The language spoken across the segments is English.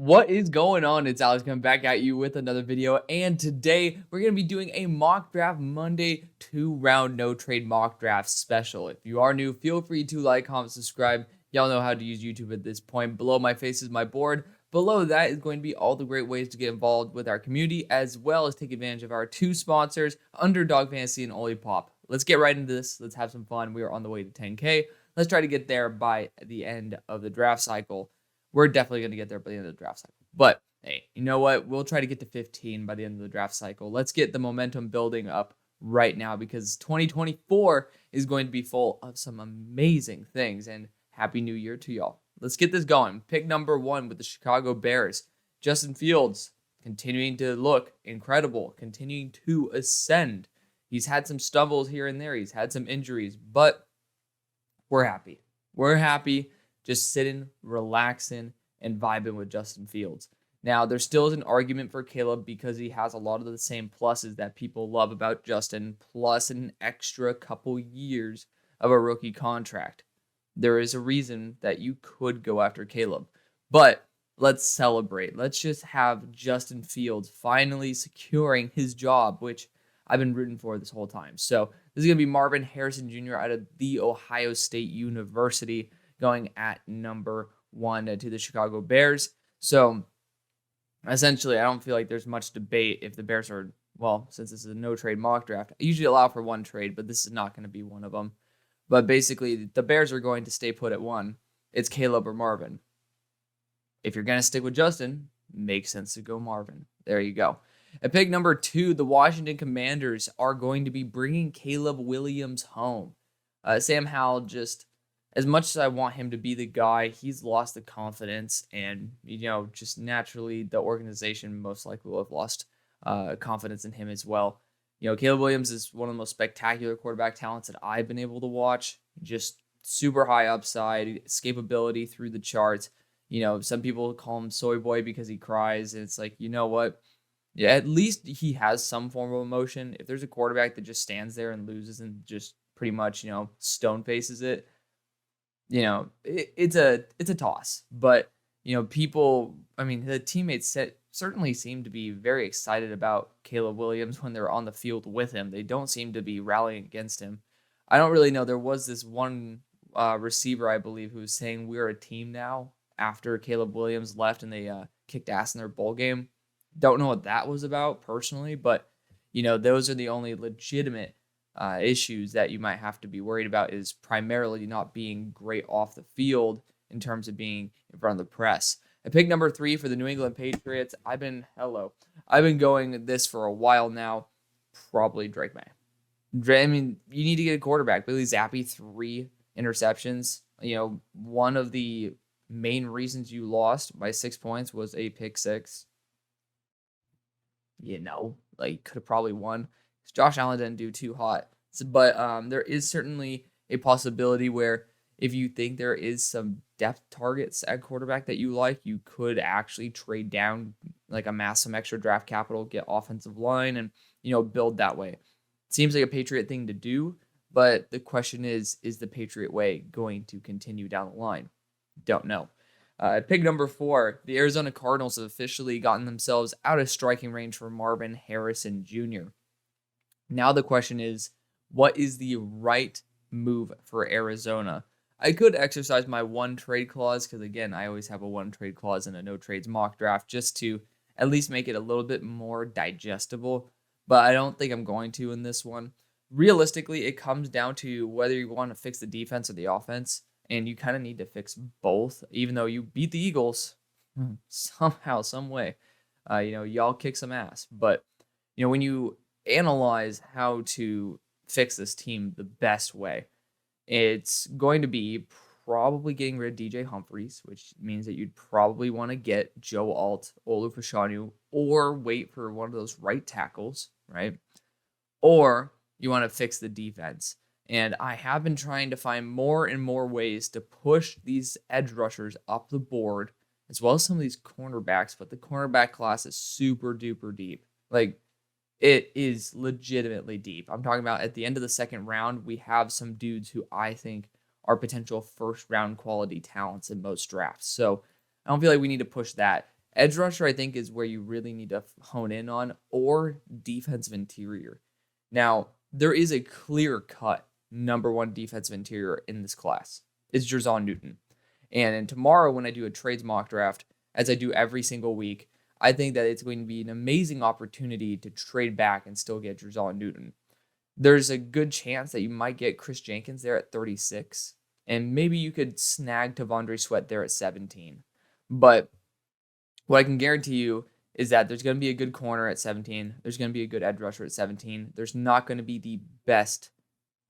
What is going on? It's Alex coming back at you with another video, and today we're going to be doing a mock draft Monday 2-round no trade mock draft special. If you are new, feel free to like, comment, subscribe. Y'all know how to use YouTube at this point. Below my face is my board. Below that is going to be all the great ways to get involved with our community, as well as take advantage of our two sponsors, UnderDog Fantasy and Olipop. Let's get right into this. Let's have some fun. We are on the way to 10K. Let's try to get there by the end of the draft cycle. We're definitely going to get there by the end of the draft cycle. But, hey, you know what? We'll try to get to 15 by the end of the draft cycle. Let's get the momentum building up right now because 2024 is going to be full of some amazing things. And Happy New Year to y'all. Let's get this going. Pick number 1 with the Chicago Bears. Justin Fields continuing to look incredible, continuing to ascend. He's had some stumbles here and there. He's had some injuries, but we're happy. We're happy. Just sitting, relaxing, and vibing with Justin Fields. Now, there still is an argument for Caleb because he has a lot of the same pluses that people love about Justin, plus an extra couple years of a rookie contract. There is a reason that you could go after Caleb. But let's celebrate. Let's just have Justin Fields finally securing his job, which I've been rooting for this whole time. So this is going to be Marvin Harrison Jr. out of The Ohio State University, going at number 1 to the Chicago Bears. So essentially, I don't feel like there's much debate if the Bears are, well, since this is a no-trade mock draft, I usually allow for one trade, but this is not going to be one of them. But basically, the Bears are going to stay put at 1. It's Caleb or Marvin. If you're going to stick with Justin, makes sense to go Marvin. There you go. At pick number 2, the Washington Commanders are going to be bringing Caleb Williams home. Sam Howell just, as much as I want him to be the guy, he's lost the confidence, and, just naturally the organization most likely will have lost confidence in him as well. Caleb Williams is one of the most spectacular quarterback talents that I've been able to watch. Just super high upside, escapability through the charts. Some people call him soy boy because he cries, and it's like, you know what? Yeah, at least he has some form of emotion. If there's a quarterback that just stands there and loses and just pretty much, stone faces it, it's a toss. But, people, the teammates certainly seem to be very excited about Caleb Williams when they're on the field with him. They don't seem to be rallying against him. I don't really know. There was this one receiver, I believe, who was saying we're a team now after Caleb Williams left and they kicked ass in their bowl game. Don't know what that was about personally, but, those are the only legitimate issues that you might have to be worried about, is primarily not being great off the field in terms of being in front of the press. At pick number 3 for the New England Patriots, I've been going this for a while now. Probably Drake May. You need to get a quarterback. Billy Zappi, 3 interceptions. One of the main reasons you lost by 6 points was a pick 6. Could have probably won. Josh Allen didn't do too hot. But there is certainly a possibility where if you think there is some depth targets at quarterback that you like, you could actually trade down, amass some extra draft capital, get offensive line, and, build that way. It seems like a Patriot thing to do, but the question is the Patriot way going to continue down the line? Don't know. Pick number 4, the Arizona Cardinals have officially gotten themselves out of striking range for Marvin Harrison Jr. Now the question is, what is the right move for Arizona? I could exercise my 1 trade clause because, again, I always have a 1 trade clause in a no trades mock draft just to at least make it a little bit more digestible, but I don't think I'm going to in this one. Realistically, it comes down to whether you want to fix the defense or the offense, and you kind of need to fix both, even though you beat the Eagles somehow, some way. Y'all kick some ass, but, when you analyze how to fix this team the best way, it's going to be probably getting rid of DJ Humphries, which means that you'd probably want to get Joe Alt, Olu Fashanu, or wait for one of those right tackles, right? Or you want to fix the defense. And I have been trying to find more and more ways to push these edge rushers up the board, as well as some of these cornerbacks, but the cornerback class is super duper deep. It is legitimately deep. I'm talking about at the end of the second round, we have some dudes who I think are potential first round quality talents in most drafts. So I don't feel like we need to push that. Edge rusher, I think, is where you really need to hone in on, or defensive interior. Now, there is a clear-cut number one defensive interior in this class. It's Jerzon Newton. And tomorrow, when I do a trades mock draft, as I do every single week, I think that it's going to be an amazing opportunity to trade back and still get Jerzon Newton. There's a good chance that you might get Chris Jenkins there at 36, and maybe you could snag Tavondre Sweat there at 17. But what I can guarantee you is that there's going to be a good corner at 17. There's going to be a good edge rusher at 17. There's not going to be the best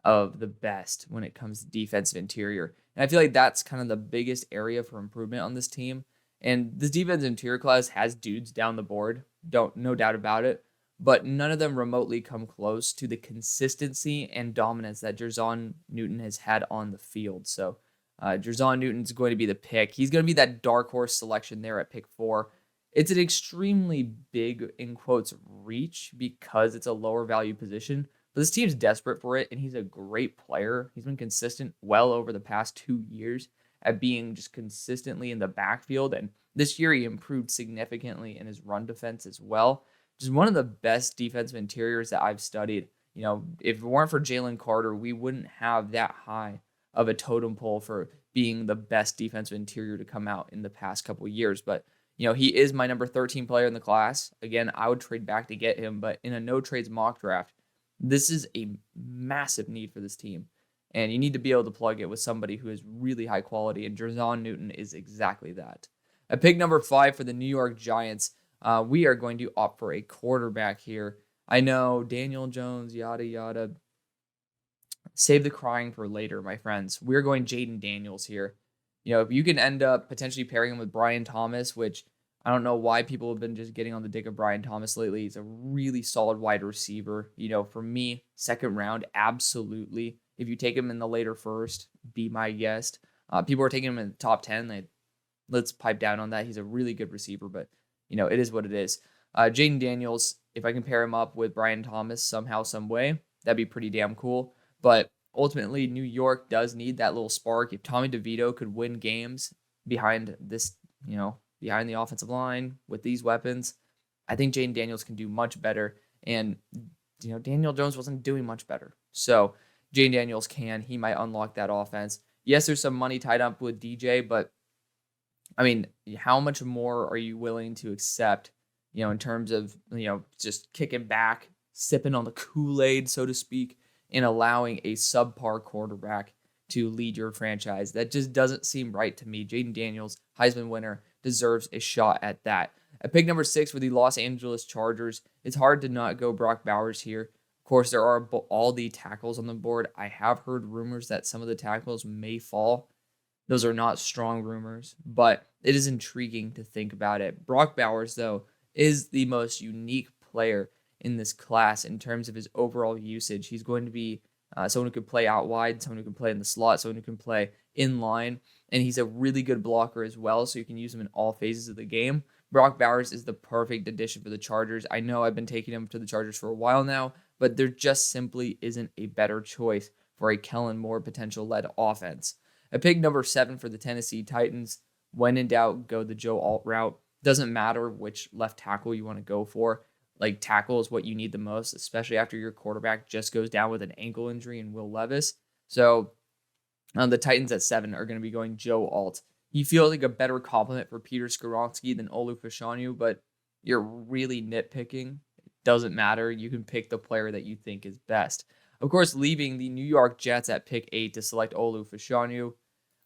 of the best when it comes to defensive interior. And I feel like that's kind of the biggest area for improvement on this team. And this defensive interior class has dudes down the board, no doubt about it. But none of them remotely come close to the consistency and dominance that Jerzon Newton has had on the field. So Jerzon Newton's going to be the pick. He's going to be that dark horse selection there at pick 4. It's an extremely big, in quotes, reach because it's a lower value position. But this team's desperate for it, and he's a great player. He's been consistent well over the past 2 years at being just consistently in the backfield. And this year he improved significantly in his run defense as well. Just one of the best defensive interiors that I've studied. You know, if it weren't for Jalen Carter, we wouldn't have that high of a totem pole for being the best defensive interior to come out in the past couple of years. But, you know, he is my number 13 player in the class. Again, I would trade back to get him, but in a no trades mock draft, this is a massive need for this team. And you need to be able to plug it with somebody who is really high quality, and Jerzon Newton is exactly that. At pick number 5 for the New York Giants, we are going to opt for a quarterback here. I know, Daniel Jones, yada, yada. Save the crying for later, my friends. We're going Jaden Daniels here. You know, if you can end up potentially pairing him with Brian Thomas, which I don't know why people have been just getting on the dick of Brian Thomas lately. He's a really solid wide receiver. You know, for me, second round, absolutely. If you take him in the later first, be my guest. People are taking him in the top 10. Let's pipe down on that. He's a really good receiver, but, you know, it is what it is. Jaden Daniels, if I can pair him up with Brian Thomas somehow, some way, that'd be pretty damn cool. But ultimately, New York does need that little spark. If Tommy DeVito could win games behind this, you know, behind the offensive line with these weapons, I think Jaden Daniels can do much better. And, you know, Daniel Jones wasn't doing much better. So Jaden Daniels he might unlock that offense. Yes, there's some money tied up with DJ, but I mean, how much more are you willing to accept, you know, in terms of, you know, just kicking back, sipping on the Kool-Aid, so to speak, and allowing a subpar quarterback to lead your franchise? That just doesn't seem right to me. Jaden Daniels, Heisman winner, deserves a shot at that. At pick number 6 for the Los Angeles Chargers, it's hard to not go Brock Bowers here. Of course, there are all the tackles on the board. I have heard rumors that some of the tackles may fall. Those are not strong rumors, but it is intriguing to think about it. Brock Bowers, though, is the most unique player in this class in terms of his overall usage. He's going to be someone who can play out wide, someone who can play in the slot, someone who can play in line, and he's a really good blocker as well, so you can use him in all phases of the game. Brock Bowers is the perfect addition for the Chargers. I know I've been taking him to the Chargers for a while now, but there just simply isn't a better choice for a Kellen Moore potential-led offense. At pick number 7 for the Tennessee Titans, when in doubt, go the Joe Alt route. Doesn't matter which left tackle you want to go for. Like, tackle is what you need the most, especially after your quarterback just goes down with an ankle injury in Will Levis. So the Titans at 7 are going to be going Joe Alt. He feels like a better complement for Peter Skoronski than Olu Fashanu, but you're really nitpicking. It doesn't matter. You can pick the player that you think is best. Of course, leaving the New York Jets at pick 8 to select Olu Fashanu.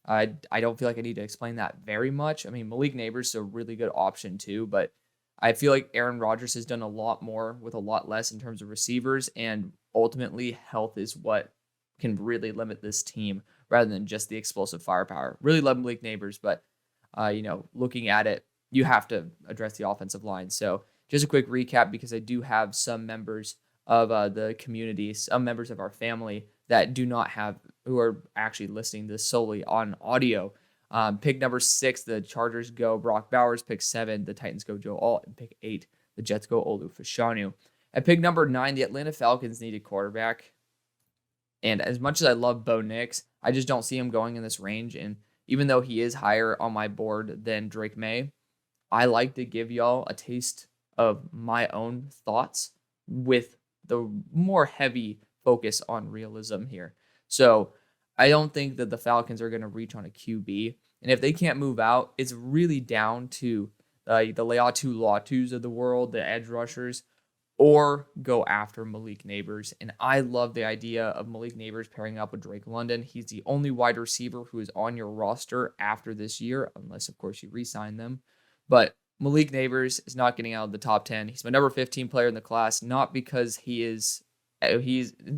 I don't feel like I need to explain that very much. I mean, Malik Neighbors is a really good option too, but I feel like Aaron Rodgers has done a lot more with a lot less in terms of receivers, and ultimately health is what can really limit this team rather than just the explosive firepower. Really love Malik Neighbors, but you know, looking at it, you have to address the offensive line. So just a quick recap, because I do have some members of the community, some members of our family that do not have, who are actually listening to this solely on audio. Pick number 6, the Chargers go Brock Bowers. Pick 7, the Titans go Joe Alt. And pick 8, the Jets go Olu Fashanu. At pick number 9, the Atlanta Falcons need a quarterback. And as much as I love Bo Nix, I just don't see him going in this range. And even though he is higher on my board than Drake May, I like to give y'all a taste of my own thoughts with the more heavy focus on realism here. So I don't think that the Falcons are going to reach on a QB. And if they can't move out, it's really down to the Leatu Latus of the world, the edge rushers, or go after Malik Neighbors. And I love the idea of Malik Neighbors pairing up with Drake London. He's the only wide receiver who is on your roster after this year, unless, of course, you re-sign them. But Malik Neighbors is not getting out of the top 10. He's my number 15 player in the class, not because it's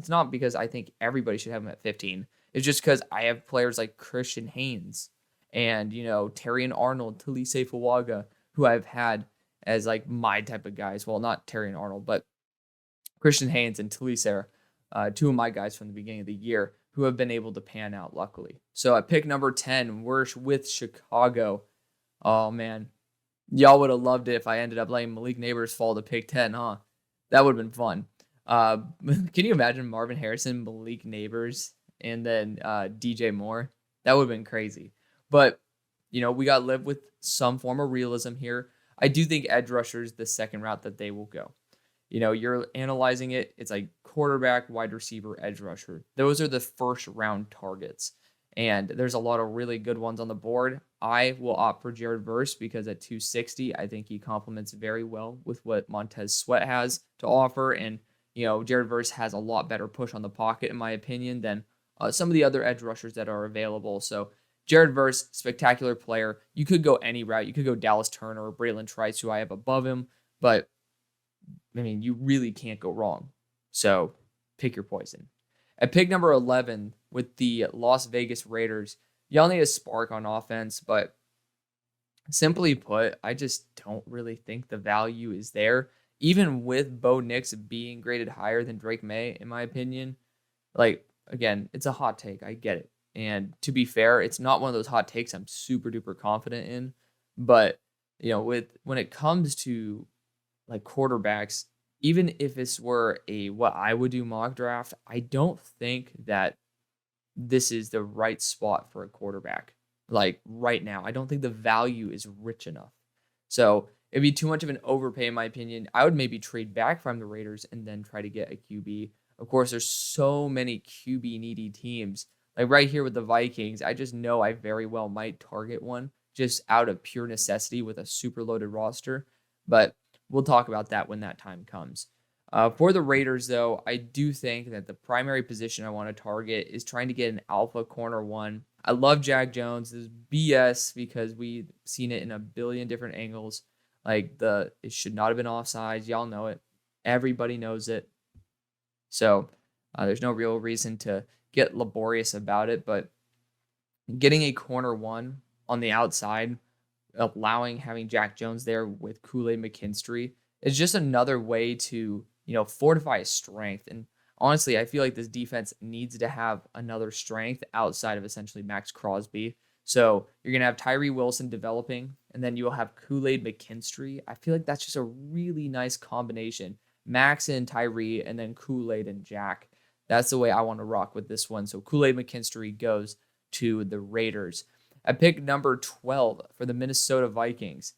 not because I think everybody should have him at 15. It's just because I have players like Christian Haynes and, Terrion Arnold, Talise Fawaga, who I've had as like my type of guys. Well, not Terrion Arnold, but Christian Haynes and Talise are two of my guys from the beginning of the year who have been able to pan out, luckily. So at pick number 10, we're with Chicago. Oh, man. Y'all would have loved it if I ended up letting Malik Neighbors fall to pick 10, huh? That would have been fun. Can you imagine Marvin Harrison, Malik Neighbors, and then DJ Moore? That would have been crazy. But, we got to live with some form of realism here. I do think edge rusher is the second route that they will go. You're analyzing it. It's like quarterback, wide receiver, edge rusher. Those are the first round targets. And there's a lot of really good ones on the board. I will opt for Jared Verse because at 260, I think he complements very well with what Montez Sweat has to offer. And, Jared Verse has a lot better push on the pocket, in my opinion, than some of the other edge rushers that are available. So Jared Verse, spectacular player. You could go any route. You could go Dallas Turner or Braylon Trice, who I have above him. But, you really can't go wrong. So pick your poison. At pick number 11 with the Las Vegas Raiders, y'all need a spark on offense, but simply put, I just don't really think the value is there. Even with Bo Nix being graded higher than Drake May, in my opinion, again, it's a hot take. I get it. And to be fair, it's not one of those hot takes I'm super duper confident in. But, when it comes to quarterbacks, even if this were what I would do mock draft, I don't think that this is the right spot for a quarterback. Right now, I don't think the value is rich enough. So it'd be too much of an overpay, in my opinion. I would maybe trade back from the Raiders and then try to get a QB. Of course, there's so many QB needy teams. Right here with the Vikings, I just know I very well might target one just out of pure necessity with a super loaded roster. But we'll talk about that when that time comes. For the Raiders, though, I do think that the primary position I want to target is trying to get an alpha corner one. I love Jack Jones. This is BS because we've seen it in a billion different angles. It should not have been offsides. Y'all know it. Everybody knows it. So there's no real reason to get laborious about it. But getting a corner one on the outside, having Jack Jones there with Kool-Aid McKinstry is just another way to, fortify his strength. And honestly, I feel like this defense needs to have another strength outside of essentially Max Crosby. So you're going to have Tyree Wilson developing, and then you'll have Kool-Aid McKinstry. I feel like that's just a really nice combination. Max and Tyree, and then Kool-Aid and Jack. That's the way I want to rock with this one. So Kool-Aid McKinstry goes to the Raiders. At pick number 12 for the Minnesota Vikings,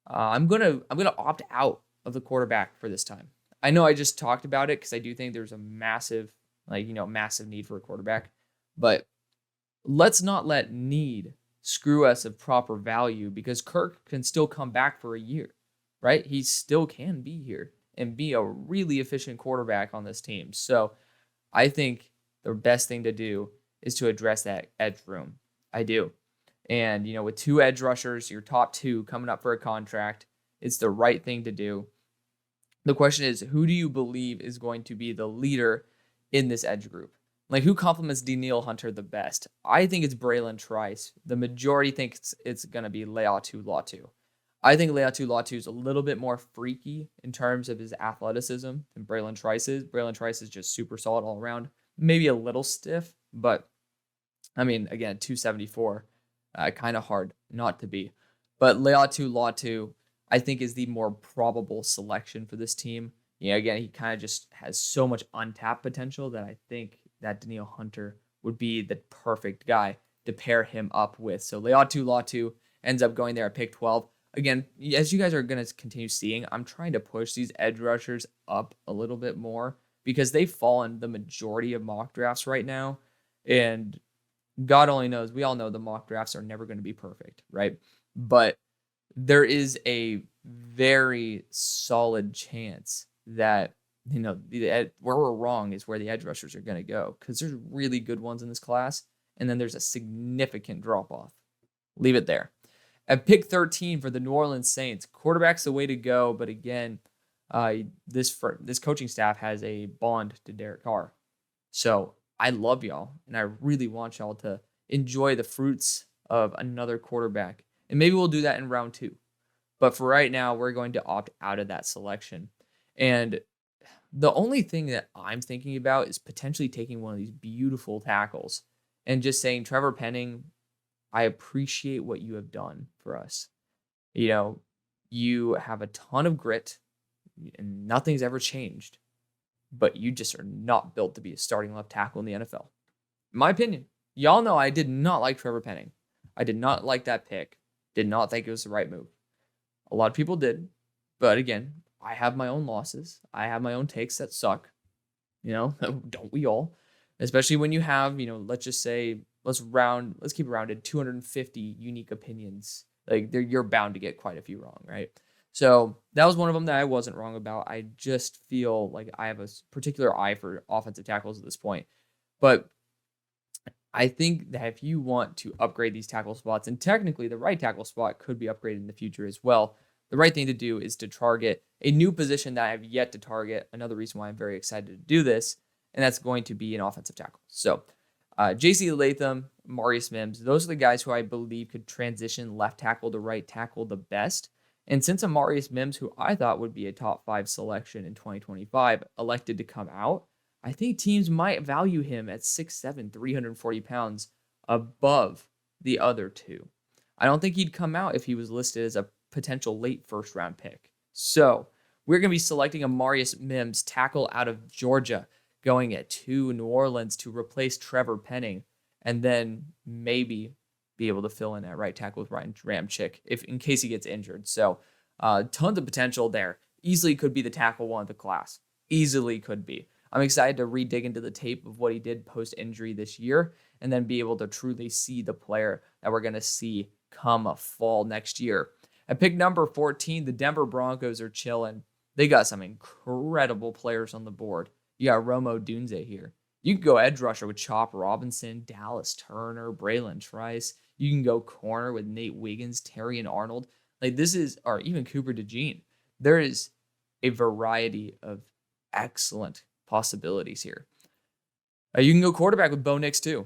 I'm gonna opt out of the quarterback for this time. I know I just talked about it because I do think there's a massive need for a quarterback, but let's not let need screw us of proper value because Kirk can still come back for a year, right? He still can be here and be a really efficient quarterback on this team. So I think the best thing to do is to address that edge room. I do. And, with two edge rushers, your top two coming up for a contract, it's the right thing to do. The question is, who do you believe is going to be the leader in this edge group? Who complements Danielle Hunter the best? I think it's Braylon Trice. The majority thinks it's going to be Leatu Latu. I think Leatu Latu is a little bit more freaky in terms of his athleticism than Braylon Trice is. Braylon Trice is just super solid all around. Maybe a little stiff, but, again, 274. Kind of hard not to be. But Leatu Latu, I think, is the more probable selection for this team. Again, he kind of just has so much untapped potential that I think that Danielle Hunter would be the perfect guy to pair him up with. So Leatu Latu ends up going there at pick 12. again, as you guys are going to continue seeing, I'm trying to push these edge rushers up a little bit more because they fall in the majority of mock drafts right now. And God only knows, we all know the mock drafts are never going to be perfect, right? But there is a very solid chance that, where we're wrong is where the edge rushers are going to go, because there's really good ones in this class, and then there's a significant drop off. Leave it there. At pick 13 for the New Orleans Saints, quarterback's the way to go, but again, this coaching staff has a bond to Derek Carr. So I love y'all, and I really want y'all to enjoy the fruits of another quarterback. And maybe we'll do that in round 2. But for right now, we're going to opt out of that selection. And the only thing that I'm thinking about is potentially taking one of these beautiful tackles and just saying, Trevor Penning, I appreciate what you have done for us. You have a ton of grit and nothing's ever changed, but you just are not built to be a starting left tackle in the NFL. In my opinion, y'all know I did not like Trevor Penning. I did not like that pick. Did not think it was the right move. A lot of people did, but again, I have my own losses. I have my own takes that suck. Don't we all? Especially when you have, let's just say, let's keep it rounded, 250 unique opinions. Like, you're bound to get quite a few wrong, right? So that was one of them that I wasn't wrong about. I just feel like I have a particular eye for offensive tackles at this point. But I think that if you want to upgrade these tackle spots, and technically the right tackle spot could be upgraded in the future as well, the right thing to do is to target a new position that I have yet to target. Another reason why I'm very excited to do this, and that's going to be an offensive tackle. So J.C. Latham, Marius Mims, those are the guys who I believe could transition left tackle to right tackle the best. And since Marius Mims, who I thought would be a top 5 selection in 2025, elected to come out, I think teams might value him at 6'7", 340 pounds above the other two. I don't think he'd come out if he was listed as a potential late first-round pick. So we're going to be selecting a Marius Mims tackle out of Georgia, going at 2 New Orleans to replace Trevor Penning, and then maybe be able to fill in at right tackle with Ryan Ramczyk in case he gets injured. So tons of potential there. Easily could be the tackle one of the class. Easily could be. I'm excited to re-dig into the tape of what he did post-injury this year and then be able to truly see the player that we're going to see come a fall next year. At pick number 14, the Denver Broncos are chilling. They got some incredible players on the board. You got Rome Odunze here. You can go edge rusher with Chop Robinson, Dallas Turner, Braylon Trice. You can go corner with Nate Wiggins, Terrion Arnold. Or even Cooper DeJean. There is a variety of excellent possibilities here. You can go quarterback with Bo Nix too.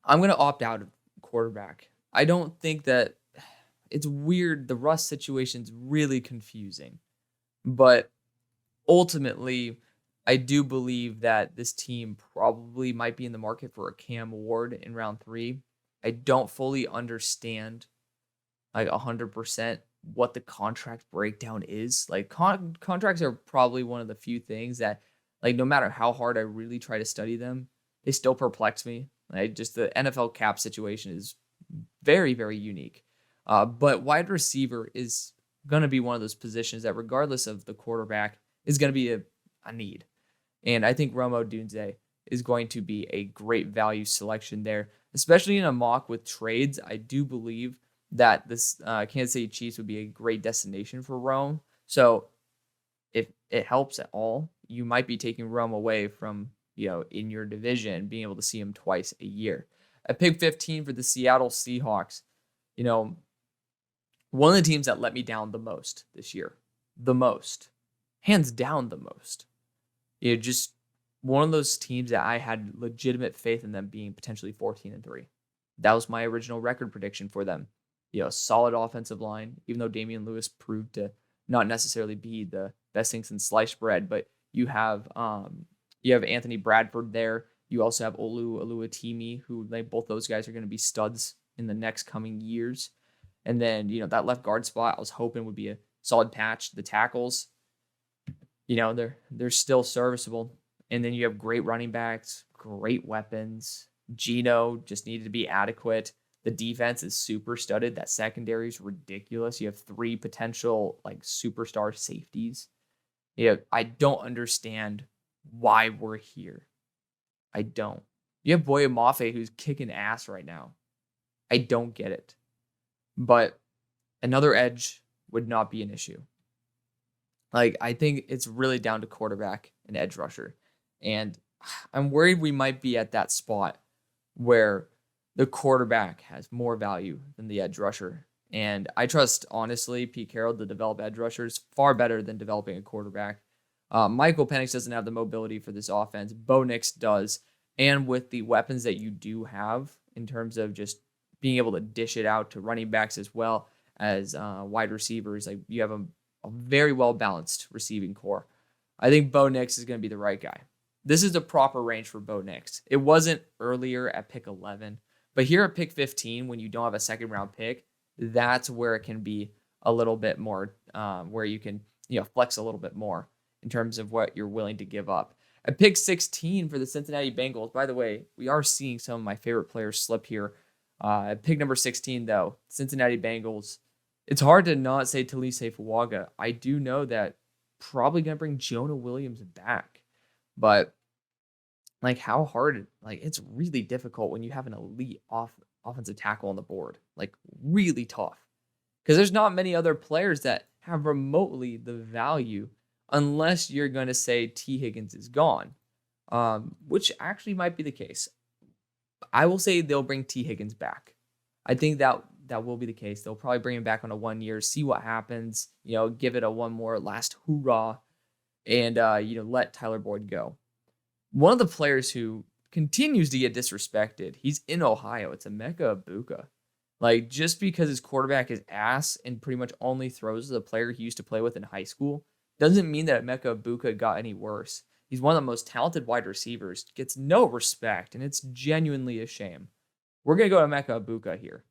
I'm going to opt out of quarterback. I don't think that it's weird. The Russ situation's really confusing. But ultimately, I do believe that this team probably might be in the market for a Cam Ward in round 3. I don't fully understand 100% what the contract breakdown is. Contracts are probably one of the few things that, no matter how hard I really try to study them, they still perplex me. Just the NFL cap situation is very, very unique. But wide receiver is going to be one of those positions that, regardless of the quarterback, is going to be a need. And I think Rome Odunze is going to be a great value selection there, especially in a mock with trades. I do believe that this Kansas City Chiefs would be a great destination for Rome. So if it helps at all, you might be taking Rome away from, in your division, being able to see him twice a year. At pick 15 for the Seattle Seahawks, one of the teams that let me down the most this year, hands down the most. Just one of those teams that I had legitimate faith in them being potentially 14-3. That was my original record prediction for them. Solid offensive line, even though Damian Lewis proved to not necessarily be the best thing since sliced bread. But you have Anthony Bradford there. You also have Olu Oluwatimi, who both those guys are going to be studs in the next coming years. And then, that left guard spot I was hoping would be a solid patch. The tackles, they're still serviceable. And then you have great running backs, great weapons. Geno just needed to be adequate. The defense is super studded. That secondary is ridiculous. You have 3 potential like superstar safeties. I don't understand why we're here. I don't. You have Boye Mafe who's kicking ass right now. I don't get it. But another edge would not be an issue. Like, I think it's really down to quarterback and edge rusher. And I'm worried we might be at that spot where the quarterback has more value than the edge rusher. And I trust, honestly, Pete Carroll to develop edge rushers far better than developing a quarterback. Michael Penix doesn't have the mobility for this offense. Bo Nix does. And with the weapons that you do have in terms of just being able to dish it out to running backs as well as wide receivers, like you have a very well-balanced receiving core. I think Bo Nix is going to be the right guy. This is the proper range for Bo Nix. It wasn't earlier at pick 11, but here at pick 15, when you don't have a second-round pick, that's where it can be a little bit more, where you can flex a little bit more in terms of what you're willing to give up. At pick 16 for the Cincinnati Bengals, by the way, we are seeing some of my favorite players slip here. At pick number 16, though, Cincinnati Bengals, it's hard to not say Talise Fuaga. I do know that probably going to bring Jonah Williams back. But, like, how hard? Like, it's really difficult when you have an elite offensive tackle on the board. Like, really tough. Because there's not many other players that have remotely the value unless you're going to say T. Higgins is gone, which actually might be the case. I will say they'll bring T. Higgins back. I think that will be the case. They'll probably bring him back on a 1 year, see what happens, give it a one more last hoorah, and, let Tyler Boyd go. One of the players who continues to get disrespected, he's in Ohio. It's Emeka Egbuka. Like, just because his quarterback is ass and pretty much only throws to the player he used to play with in high school doesn't mean that Emeka Egbuka got any worse. He's one of the most talented wide receivers, gets no respect, and it's genuinely a shame. We're going to go to Emeka Egbuka here.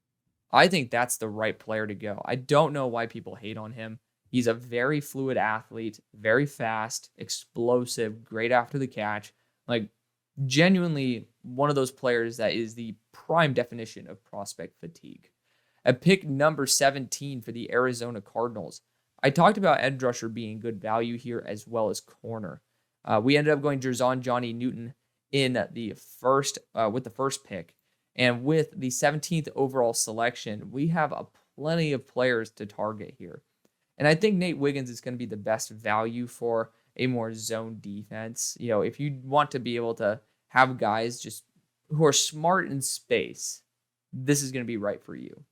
I think that's the right player to go. I don't know why people hate on him. He's a very fluid athlete, very fast, explosive, great after the catch. Like, genuinely one of those players that is the prime definition of prospect fatigue. At pick number 17 for the Arizona Cardinals, I talked about edge rusher being good value here as well as corner. We ended up going Jerzon Johnny Newton in the first with the first pick. And with the 17th overall selection, we have plenty of players to target here. And I think Nate Wiggins is going to be the best value for a more zone defense. If you want to be able to have guys just who are smart in space, this is going to be right for you.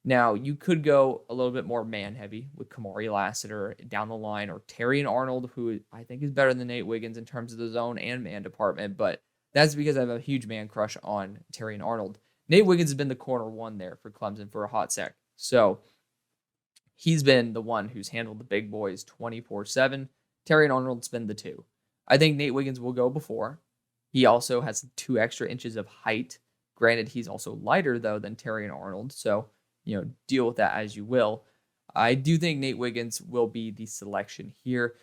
Now, you could go a little bit more man-heavy with Kamari Lassiter down the line, or Terrion Arnold, who I think is better than Nate Wiggins in terms of the zone and man department, but that's because I have a huge man crush on Terrion Arnold. Nate Wiggins has been the corner one there for Clemson for a hot sec. So he's been the one who's handled the big boys 24/7. Terrion Arnold's been the 2. I think Nate Wiggins will go before. He also has 2 extra inches of height. Granted, he's also lighter, though, than Terrion Arnold. So, deal with that as you will. I do think Nate Wiggins will be the selection here.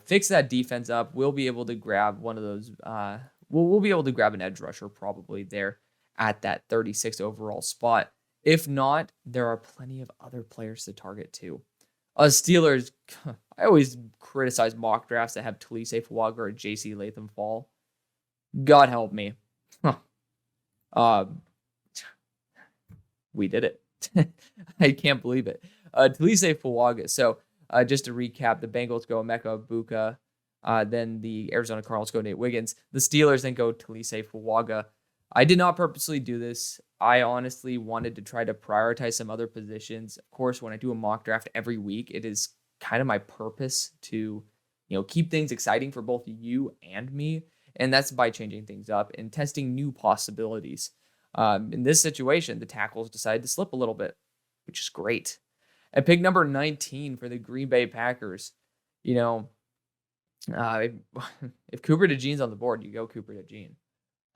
Fix that defense up. We'll be able to grab one of those. We'll be able to grab an edge rusher probably there at that 36 overall spot. If not, there are plenty of other players to target too. Steelers, I always criticize mock drafts that have Talise Fuaga or J.C. Latham fall. God help me. We did it. I can't believe it. Talise Fuaga. So just to recap, the Bengals go Emeka Egbuka. Then the Arizona Cardinals go Nate Wiggins. The Steelers then go Talise Fuaga. I did not purposely do this. I honestly wanted to try to prioritize some other positions. Of course, when I do a mock draft every week, it is kind of my purpose to, keep things exciting for both you and me. And that's by changing things up and testing new possibilities. In this situation, the tackles decided to slip a little bit, which is great. At pick number 19 for the Green Bay Packers, if Cooper DeJean's on the board, you go Cooper DeJean.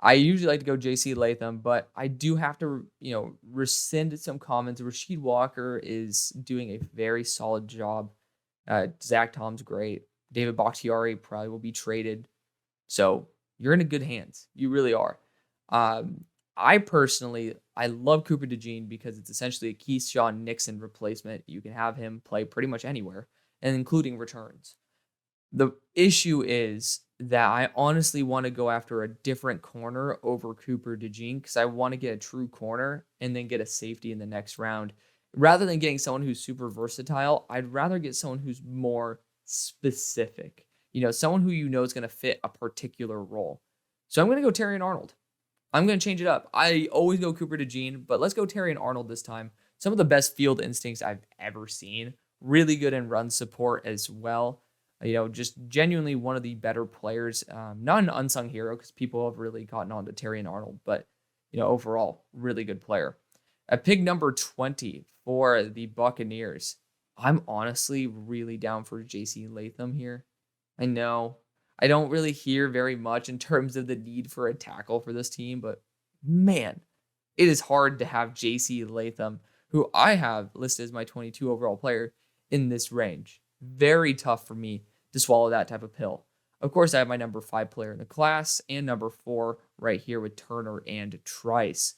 I usually like to go J.C. Latham, but I do have to, rescind some comments. Rasheed Walker is doing a very solid job. Zach Tom's great. David Bakhtiari probably will be traded. So you're in good hands. You really are. I personally, I love Cooper DeJean because it's essentially a Keyshawn Nixon replacement. You can have him play pretty much anywhere, and including returns. The issue is that I honestly want to go after a different corner over Cooper DeJean because I want to get a true corner and then get a safety in the next round. Rather than getting someone who's super versatile, I'd rather get someone who's more specific. Someone who is going to fit a particular role. So I'm going to go Terrion Arnold. I'm going to change it up. I always go Cooper DeJean, but let's go Terrion Arnold this time. Some of the best field instincts I've ever seen. Really good in run support as well. Just genuinely one of the better players. Not an unsung hero because people have really gotten on to Terrion Arnold, but overall, really good player. At pick number 20 for the Buccaneers, I'm honestly really down for J.C. Latham here. I know I don't really hear very much in terms of the need for a tackle for this team, but man, it is hard to have J.C. Latham, who I have listed as my 22 overall player, in this range. Very tough for me to swallow that type of pill. Of course, I have my number 5 player in the class and number 4 right here with Turner and Trice.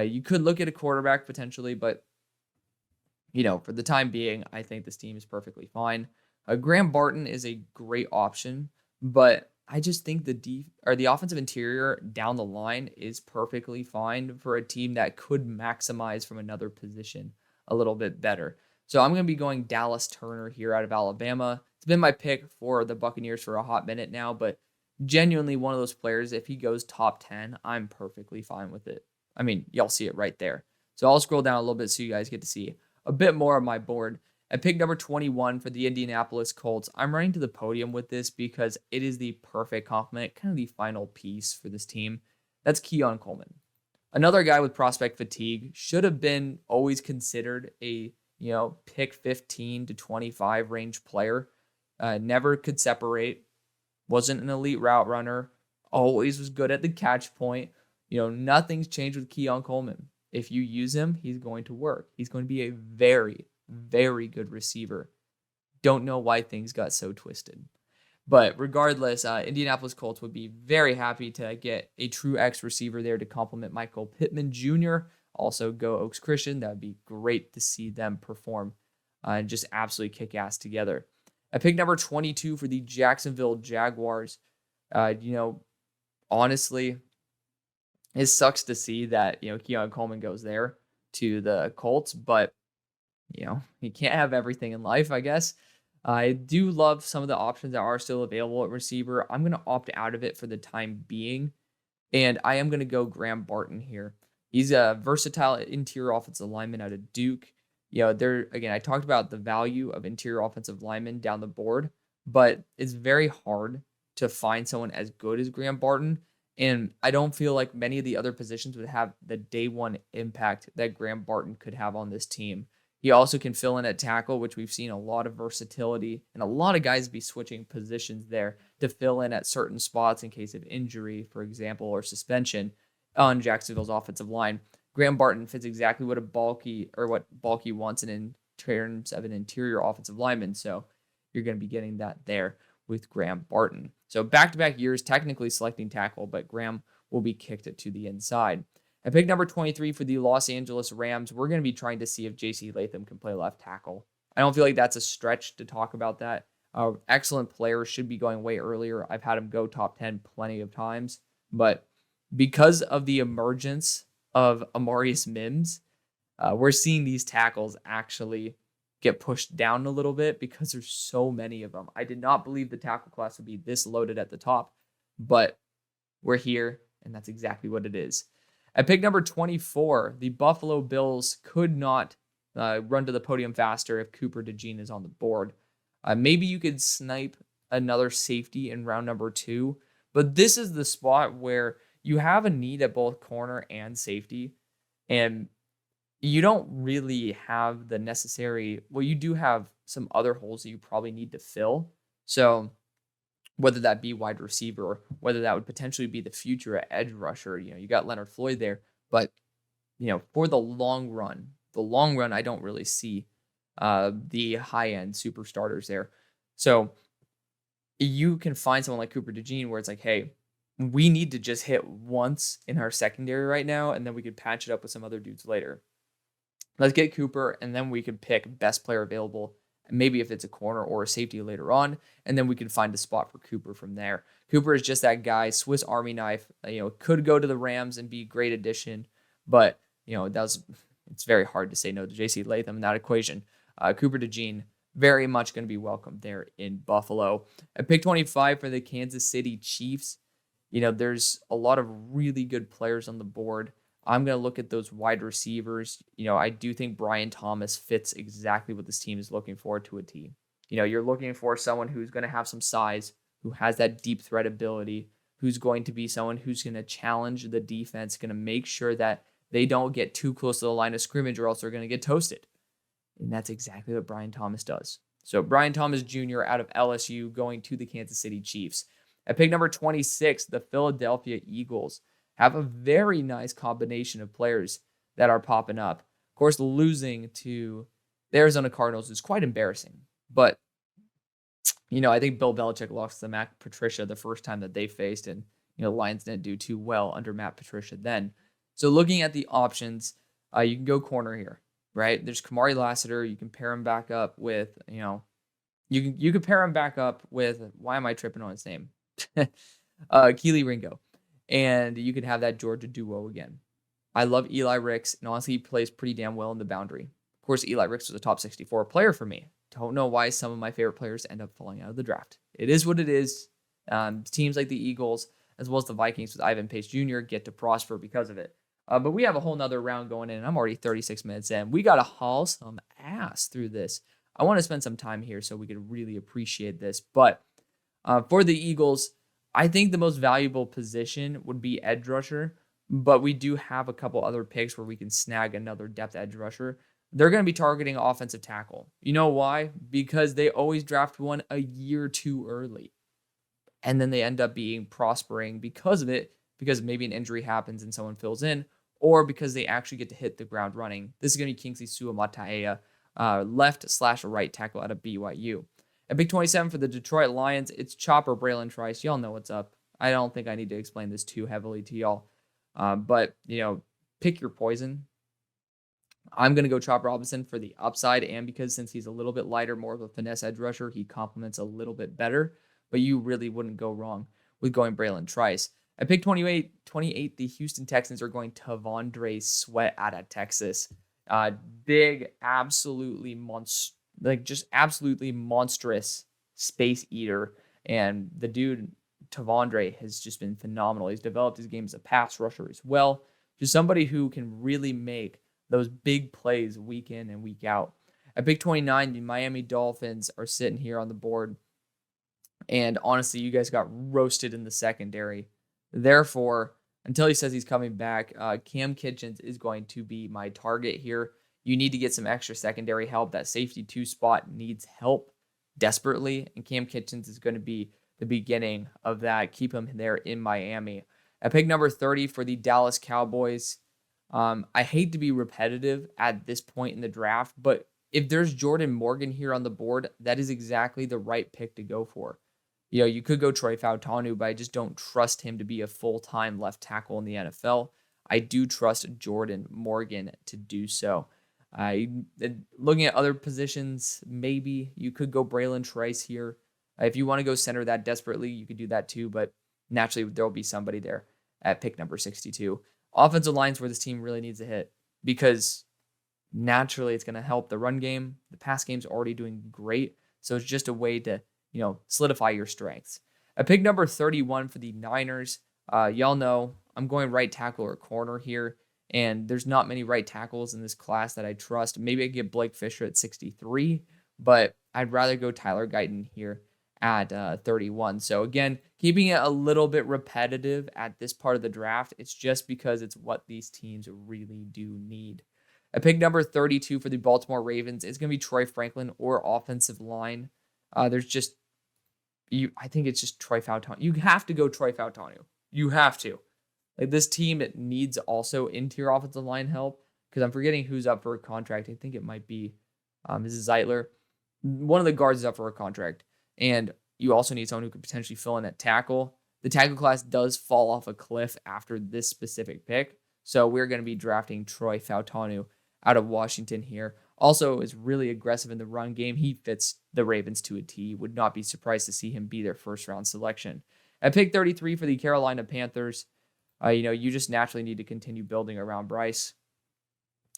You could look at a quarterback potentially, but for the time being, I think this team is perfectly fine. Graham Barton is a great option, but I just think the offensive interior down the line is perfectly fine for a team that could maximize from another position a little bit better. So I'm going to be going Dallas Turner here out of Alabama. It's been my pick for the Buccaneers for a hot minute now, but genuinely one of those players, if he goes top 10, I'm perfectly fine with it. I mean, y'all see it right there. So I'll scroll down a little bit so you guys get to see a bit more of my board. At pick number 21 for the Indianapolis Colts, I'm running to the podium with this because it is the perfect complement, kind of the final piece for this team. That's Keon Coleman. Another guy with prospect fatigue, should have been always considered a pick 15 to 25 range player. Never could separate, wasn't an elite route runner, always was good at the catch point. Nothing's changed with Keon Coleman. If you use him, he's going to work. He's going to be a very, very good receiver. Don't know why things got so twisted. But regardless, Indianapolis Colts would be very happy to get a true X receiver there to complement Michael Pittman Jr. Also, go Oaks Christian. That would be great to see them perform and just absolutely kick ass together. At pick number 22 for the Jacksonville Jaguars, honestly, it sucks to see that, Keon Coleman goes there to the Colts, but, you can't have everything in life, I guess. I do love some of the options that are still available at receiver. I'm going to opt out of it for the time being, and I am going to go Graham Barton here. He's a versatile interior offensive lineman out of Duke. Again, I talked about the value of interior offensive linemen down the board, but it's very hard to find someone as good as Graham Barton. And I don't feel like many of the other positions would have the day one impact that Graham Barton could have on this team. He also can fill in at tackle, which we've seen a lot of versatility and a lot of guys be switching positions there to fill in at certain spots in case of injury, for example, or suspension on Jacksonville's offensive line. Graham Barton fits exactly what Balky wants in terms of an interior offensive lineman. So you're going to be getting that there with Graham Barton. So back-to-back years, technically selecting tackle, but Graham will be kicked it to the inside. At pick number 23 for the Los Angeles Rams, we're going to be trying to see if J.C. Latham can play left tackle. I don't feel like that's a stretch to talk about that. Excellent player, should be going way earlier. I've had him go top 10 plenty of times, but because of the emergence of Amarius Mims, we're seeing these tackles actually get pushed down a little bit because there's so many of them. I did not believe the tackle class would be this loaded at the top, but we're here, and that's exactly what it is. At pick number 24, the Buffalo Bills could not run to the podium faster if Cooper DeJean is on the board. Maybe you could snipe another safety in round number 2, but this is the spot where you have a need at both corner and safety, and you don't really have the necessary, well, you do have some other holes that you probably need to fill. So whether that be wide receiver or whether that would potentially be the future at edge rusher, you got Leonard Floyd there, but for the long run, I don't really see the high-end super starters there. So you can find someone like Cooper DeJean where it's like, hey, we need to just hit once in our secondary right now, and then we could patch it up with some other dudes later. Let's get Cooper, and then we could pick best player available. Maybe if it's a corner or a safety later on, and then we can find a spot for Cooper from there. Cooper is just that guy, Swiss Army knife. Could go to the Rams and be a great addition, but it's very hard to say no to J.C. Latham in that equation. Cooper DeJean, very much going to be welcome there in Buffalo. At pick 25 for the Kansas City Chiefs, there's a lot of really good players on the board. I'm going to look at those wide receivers. I do think Brian Thomas fits exactly what this team is looking for to a T. You're looking for someone who's going to have some size, who has that deep threat ability, who's going to be someone who's going to challenge the defense, going to make sure that they don't get too close to the line of scrimmage or else they're going to get toasted. And that's exactly what Brian Thomas does. So Brian Thomas Jr. out of LSU going to the Kansas City Chiefs. At pick number 26, the Philadelphia Eagles have a very nice combination of players that are popping up. Of course, losing to the Arizona Cardinals is quite embarrassing. But, I think Bill Belichick lost to Matt Patricia the first time that they faced, and, the Lions didn't do too well under Matt Patricia then. So looking at the options, you can go corner here, right? There's Kamari Lassiter. You can pair him back up with, you can pair him back up with, why am I tripping on his name? Keely Ringo. And you could have that Georgia duo again. I love Eli Ricks, and honestly, he plays pretty damn well in the boundary. Of course, Eli Ricks was a top 64 player for me. Don't know why some of my favorite players end up falling out of the draft. It is what it is. Teams like the Eagles, as well as the Vikings with Ivan Pace Jr., get to prosper because of it. But we have a whole nother round going in, and I'm already 36 minutes in. We got to haul some ass through this. I want to spend some time here so we could really appreciate this. But for the Eagles, I think the most valuable position would be edge rusher, but we do have a couple other picks where we can snag another depth edge rusher. They're going to be targeting offensive tackle. You know why? Because they always draft one a year too early. And then they end up prospering because of it, because maybe an injury happens and someone fills in, or because they actually get to hit the ground running. This is going to be Kingsley Suamataia, left/right tackle out of BYU. At pick 27 for the Detroit Lions, it's Chopper Braylon Trice. Y'all know what's up. I don't think I need to explain this too heavily to y'all. But, pick your poison. I'm going to go Chop Robinson for the upside, and because since he's a little bit lighter, more of a finesse edge rusher, he complements a little bit better. But you really wouldn't go wrong with going Braylon Trice. At pick 28, the Houston Texans are going Tavondre Sweat out of Texas. Big, absolutely absolutely monstrous space eater. And the dude, Tavondre, has just been phenomenal. He's developed his game as a pass rusher as well. Just somebody who can really make those big plays week in and week out. At pick 29, the Miami Dolphins are sitting here on the board. And honestly, you guys got roasted in the secondary. Therefore, until he says he's coming back, Cam Kitchens is going to be my target here. You need to get some extra secondary help. That safety 2 spot needs help desperately, and Cam Kitchens is going to be the beginning of that. Keep him there in Miami. At pick number 30 for the Dallas Cowboys, I hate to be repetitive at this point in the draft, but if there's Jordan Morgan here on the board, that is exactly the right pick to go for. You could go Troy Fautanu, but I just don't trust him to be a full-time left tackle in the NFL. I do trust Jordan Morgan to do so. Looking at other positions, maybe you could go Braylon Trice here. If you want to go center that desperately, you could do that too, but naturally there will be somebody there at pick number 62. Offensive lines where this team really needs a hit, because naturally it's going to help the run game. The pass game's already doing great, so it's just a way to solidify your strengths. At pick number 31 for the Niners, y'all know I'm going right tackle or corner here, and there's not many right tackles in this class that I trust. Maybe I could get Blake Fisher at 63, but I'd rather go Tyler Guyton here at 31. So again, keeping it a little bit repetitive at this part of the draft. It's just because it's what these teams really do need. At pick number 32 for the Baltimore Ravens, it's going to be Troy Franklin or offensive line. I think it's just Troy Fautanu. You have to go Troy Fautanu. You have to. Like, this team, it needs also interior offensive line help, because I'm forgetting who's up for a contract. I think it might be Mrs. Zeitler. One of the guards is up for a contract. And you also need someone who could potentially fill in at tackle. The tackle class does fall off a cliff after this specific pick. So we're going to be drafting Troy Fautanu out of Washington here. Also is really aggressive in the run game. He fits the Ravens to a T. Would not be surprised to see him be their first round selection. At pick 33 for the Carolina Panthers, you just naturally need to continue building around Bryce.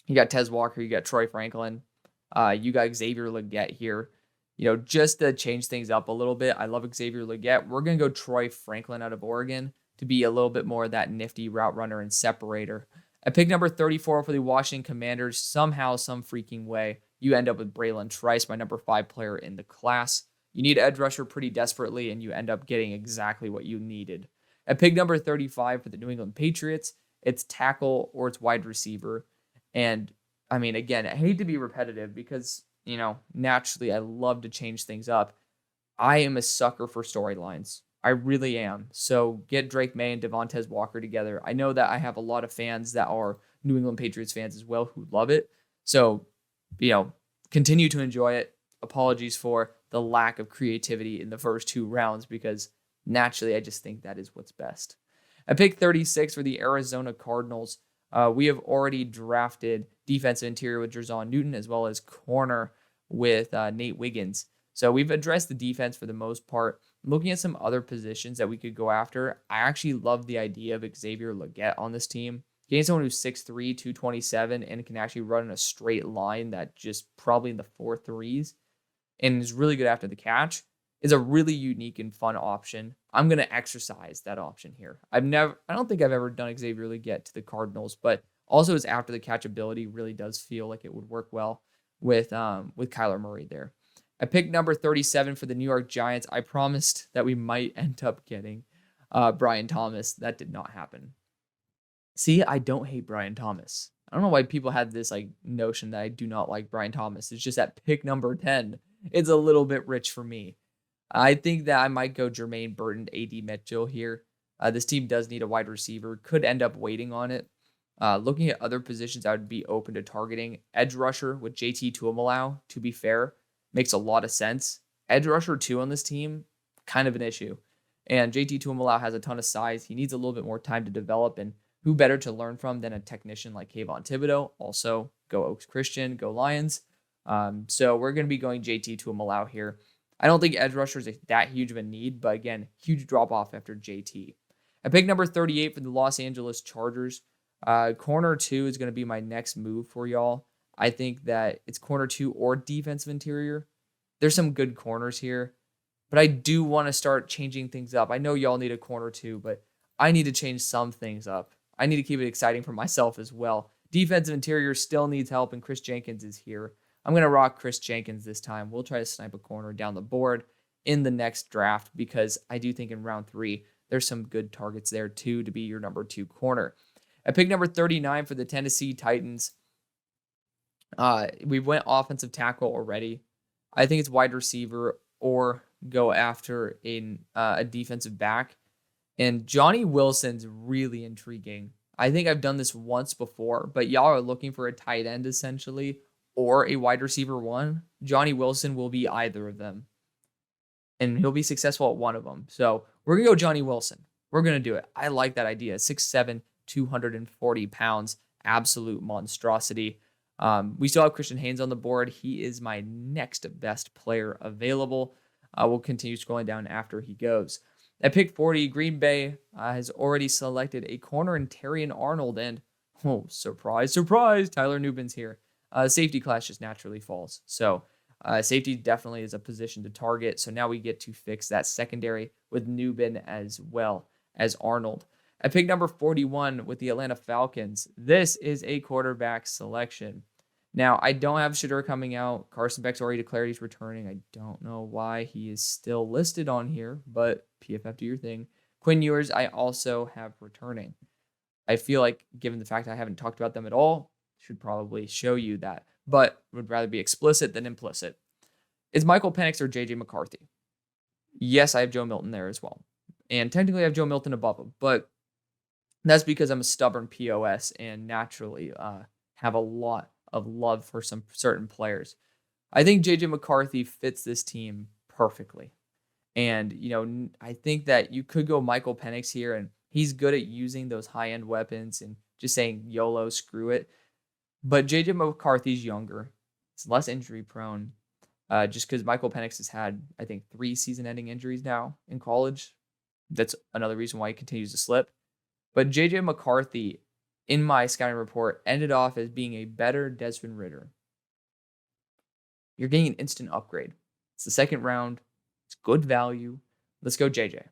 You got Tez Walker, you got Troy Franklin, you got Xavier Legette here. Just to change things up a little bit, I love Xavier Legette. We're going to go Troy Franklin out of Oregon to be a little bit more of that nifty route runner and separator. At pick number 34 for the Washington Commanders, somehow, some freaking way, you end up with Braylon Trice, my number 5 player in the class. You need edge rusher pretty desperately, and you end up getting exactly what you needed. At pick number 35 for the New England Patriots, it's tackle or it's wide receiver. And, again, I hate to be repetitive because, naturally I love to change things up. I am a sucker for storylines. I really am. So get Drake May and Devontae Walker together. I know that I have a lot of fans that are New England Patriots fans as well who love it. So, continue to enjoy it. Apologies for the lack of creativity in the first 2 rounds because naturally I just think that is what's best. At pick 36 for the Arizona Cardinals, we have already drafted defensive interior with Jerzon Newton as well as corner with Nate Wiggins. So we've addressed the defense for the most part. Looking at some other positions that we could go after, I actually love the idea of Xavier Legette on this team. Getting someone who's 6'3", 227, and can actually run in a straight line that just probably in the 4.3s and is really good after the catch is a really unique and fun option. I'm going to exercise that option here. I don't think I've ever done Xavier Legette to the Cardinals, but also his after the catch ability really does feel like it would work well with Kyler Murray there. I picked number 37 for the New York Giants. I promised that we might end up getting Brian Thomas. That did not happen. See, I don't hate Brian Thomas. I don't know why people had this notion that I do not like Brian Thomas. It's just at pick number 10, it's a little bit rich for me. I think that I might go Jermaine Burton, A.D. Mitchell here. This team does need a wide receiver. Could end up waiting on it. Looking at other positions, I would be open to targeting. Edge rusher with JT Tuimoloau, to be fair, makes a lot of sense. Edge rusher 2 on this team, kind of an issue. And JT Tuimoloau has a ton of size. He needs a little bit more time to develop, and who better to learn from than a technician like Kayvon Thibodeau? Also, go Oaks Christian, go Lions. So we're going to be going JT Tuimoloau here. I don't think edge rusher is that huge of a need, but again, huge drop-off after JT. At pick number 38 for the Los Angeles Chargers, corner 2 is going to be my next move for y'all. I think that it's corner 2 or defensive interior. There's some good corners here, but I do want to start changing things up. I know y'all need a corner 2, but I need to change some things up. I need to keep it exciting for myself as well. Defensive interior still needs help, and Chris Jenkins is here. I'm going to rock Chris Jenkins this time. We'll try to snipe a corner down the board in the next draft because I do think in round 3, there's some good targets there too to be your number 2 corner. At pick number 39 for the Tennessee Titans, we went offensive tackle already. I think it's wide receiver or go after a defensive back. And Johnny Wilson's really intriguing. I think I've done this once before, but y'all are looking for a tight end essentially or a wide receiver 1. Johnny Wilson will be either of them. And he'll be successful at one of them. So we're going to go Johnny Wilson. We're going to do it. I like that idea. 6'7", 240 pounds. Absolute monstrosity. We still have Christian Haynes on the board. He is my next best player available. We'll continue scrolling down after he goes. At pick 40, Green Bay has already selected a corner in Terrion Arnold. And, oh, surprise, surprise, Tyler Nubin's here. Safety class just naturally falls. So safety definitely is a position to target. So now we get to fix that secondary with Nubin as well as Arnold. At pick number 41 with the Atlanta Falcons, this is a quarterback selection. Now, I don't have Shedeur coming out. Carson Beck's already declared he's returning. I don't know why he is still listed on here, but PFF, do your thing. Quinn Ewers, I also have returning. I feel like, given the fact I haven't talked about them at all, should probably show you that, but would rather be explicit than implicit. Is Michael Penix or JJ McCarthy? Yes, I have Joe Milton there as well. And technically I have Joe Milton above him, but that's because I'm a stubborn POS and naturally have a lot of love for some certain players. I think JJ McCarthy fits this team perfectly. And, I think that you could go Michael Penix here, and he's good at using those high-end weapons and just saying YOLO, screw it. But JJ McCarthy's younger. It's less injury prone. Just because Michael Penix has had, I think, 3 season-ending injuries now in college. That's another reason why he continues to slip. But JJ McCarthy, in my scouting report, ended off as being a better Desmond Ridder. You're getting an instant upgrade. It's the second round. It's good value. Let's go JJ.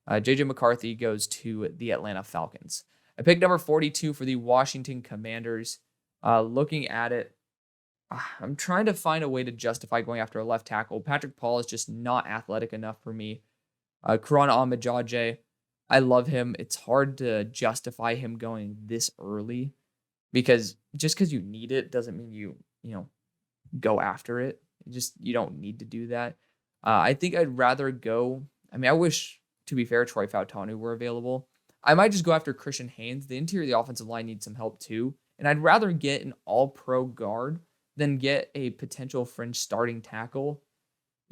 JJ McCarthy goes to the Atlanta Falcons. I picked number 42 for the Washington Commanders. Looking at it, I'm trying to find a way to justify going after a left tackle. Patrick Paul is just not athletic enough for me. Karan Ahmadjadjeh, I love him. It's hard to justify him going this early because just because you need it doesn't mean you go after it. You don't need to do that. I think I'd rather go. I mean, I wish, to be fair, Troy Fautanu were available. I might just go after Christian Haynes. The interior of the offensive line needs some help too. And I'd rather get an all-pro guard than get a potential fringe starting tackle.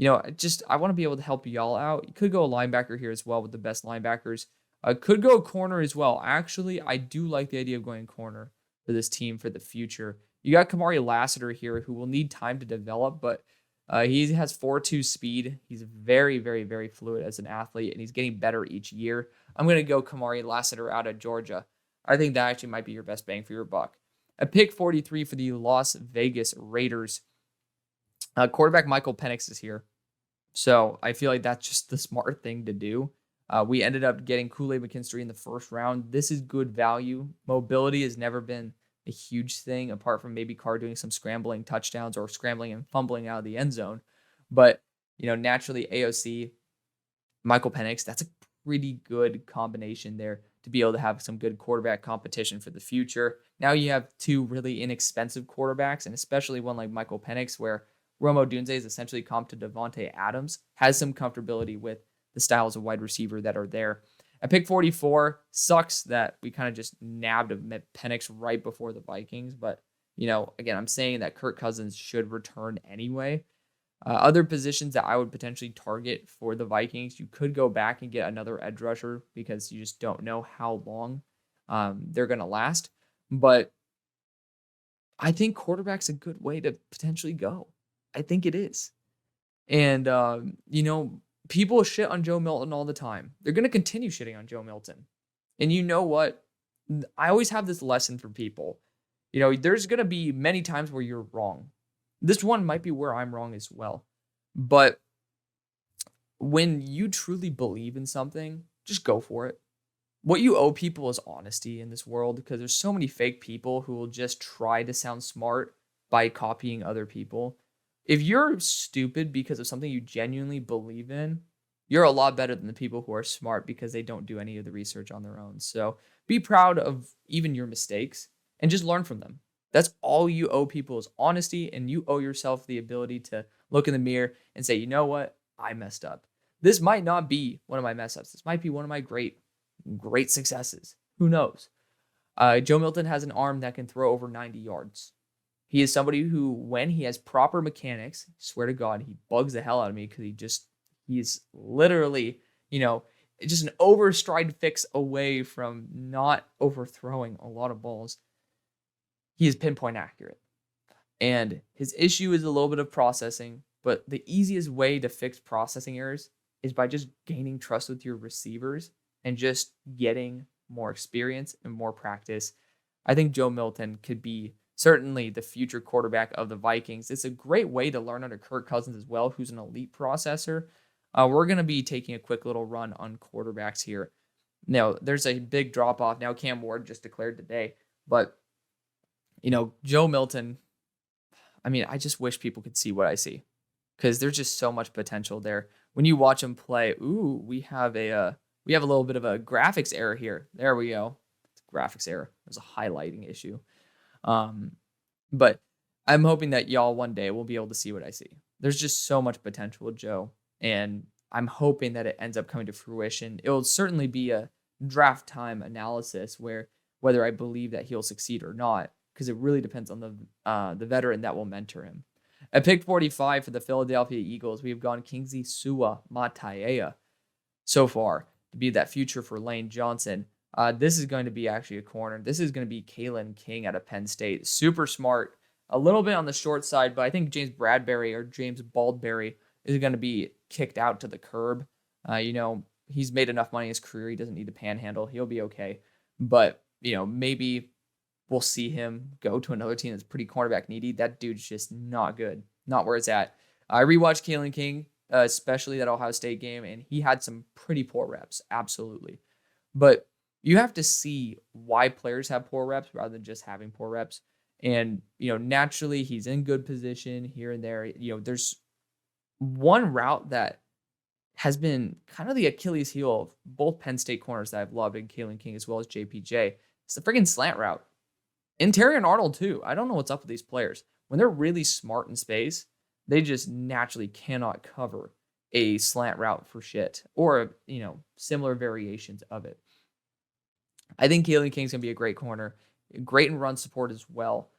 I want to be able to help y'all out. You could go a linebacker here as well with the best linebackers. Could go corner as well. Actually, I do like the idea of going corner for this team for the future. You got Kamari Lassiter here, who will need time to develop, but he has 4.2 speed. He's very, very, very fluid as an athlete, and he's getting better each year. I'm going to go Kamari Lassiter out of Georgia. I think that actually might be your best bang for your buck. At pick 43 for the Las Vegas Raiders, quarterback Michael Penix is here. So I feel like that's just the smart thing to do. We ended up getting Kool-Aid McKinstry in the first round. This is good value. Mobility has never been a huge thing, apart from maybe Carr doing some scrambling touchdowns or scrambling and fumbling out of the end zone. But, naturally AOC, Michael Penix, that's a pretty good combination there to be able to have some good quarterback competition for the future. Now you have 2 really inexpensive quarterbacks, and especially one like Michael Penix, where Rome Odunze is essentially comp to Devontae Adams, has some comfortability with the styles of wide receiver that are there. At pick 44, sucks that we kind of just nabbed Penix right before the Vikings. But, again, I'm saying that Kirk Cousins should return anyway. Other positions that I would potentially target for the Vikings, you could go back and get another edge rusher because you just don't know how long they're going to last. But I think quarterback's a good way to potentially go. I think it is. And, people shit on Joe Milton all the time. They're going to continue shitting on Joe Milton. And you know what? I always have this lesson for people. There's going to be many times where you're wrong. This one might be where I'm wrong as well. But when you truly believe in something, just go for it. What you owe people is honesty in this world, because there's so many fake people who will just try to sound smart by copying other people. If you're stupid because of something you genuinely believe in, you're a lot better than the people who are smart because they don't do any of the research on their own. So be proud of even your mistakes and just learn from them. That's all you owe people is honesty, and you owe yourself the ability to look in the mirror and say, you know what? I messed up. This might not be one of my mess ups. This might be one of my great successes. Who knows? Joe Milton has an arm that can throw over 90 yards. He is somebody who, when he has proper mechanics, swear to God, he bugs the hell out of me because he's literally, just an overstride fix away from not overthrowing a lot of balls. He is pinpoint accurate. And his issue is a little bit of processing, but the easiest way to fix processing errors is by just gaining trust with your receivers and just getting more experience and more practice. I think Joe Milton could be certainly the future quarterback of the Vikings. It's a great way to learn under Kirk Cousins as well, who's an elite processor. We're going to be taking a quick little run on quarterbacks here. Now, there's a big drop-off. Now, Cam Ward just declared today. But, Joe Milton, I just wish people could see what I see, because there's just so much potential there. When you watch him play, we have a little bit of a graphics error here. There we go. It's a graphics error. There's a highlighting issue. But I'm hoping that y'all one day will be able to see what I see. There's just so much potential with Joe, and I'm hoping that it ends up coming to fruition. It will certainly be a draft time analysis whether I believe that he'll succeed or not, because it really depends on the veteran that will mentor him. At pick 45 for the Philadelphia Eagles, we've gone Kingsley Suamataia so far to be that future for Lane Johnson. This is going to be actually a corner. This is going to be Kalen King out of Penn State. Super smart. A little bit on the short side, but I think James Baldberry is going to be kicked out to the curb. He's made enough money in his career. He doesn't need to panhandle. He'll be okay. But, maybe we'll see him go to another team that's pretty cornerback needy. That dude's just not good. Not where it's at. I rewatched Kalen King, especially that Ohio State game, and he had some pretty poor reps. Absolutely. But you have to see why players have poor reps rather than just having poor reps. And, naturally he's in good position here and there. There's one route that has been kind of the Achilles heel of both Penn State corners that I've loved in Kalen King as well as JPJ. It's the friggin' slant route. And Terry and Arnold too. I don't know what's up with these players. When they're really smart in space, they just naturally cannot cover a slant route for shit or, similar variations of it. I think Kalen King's going to be a great corner. Great in run support as well.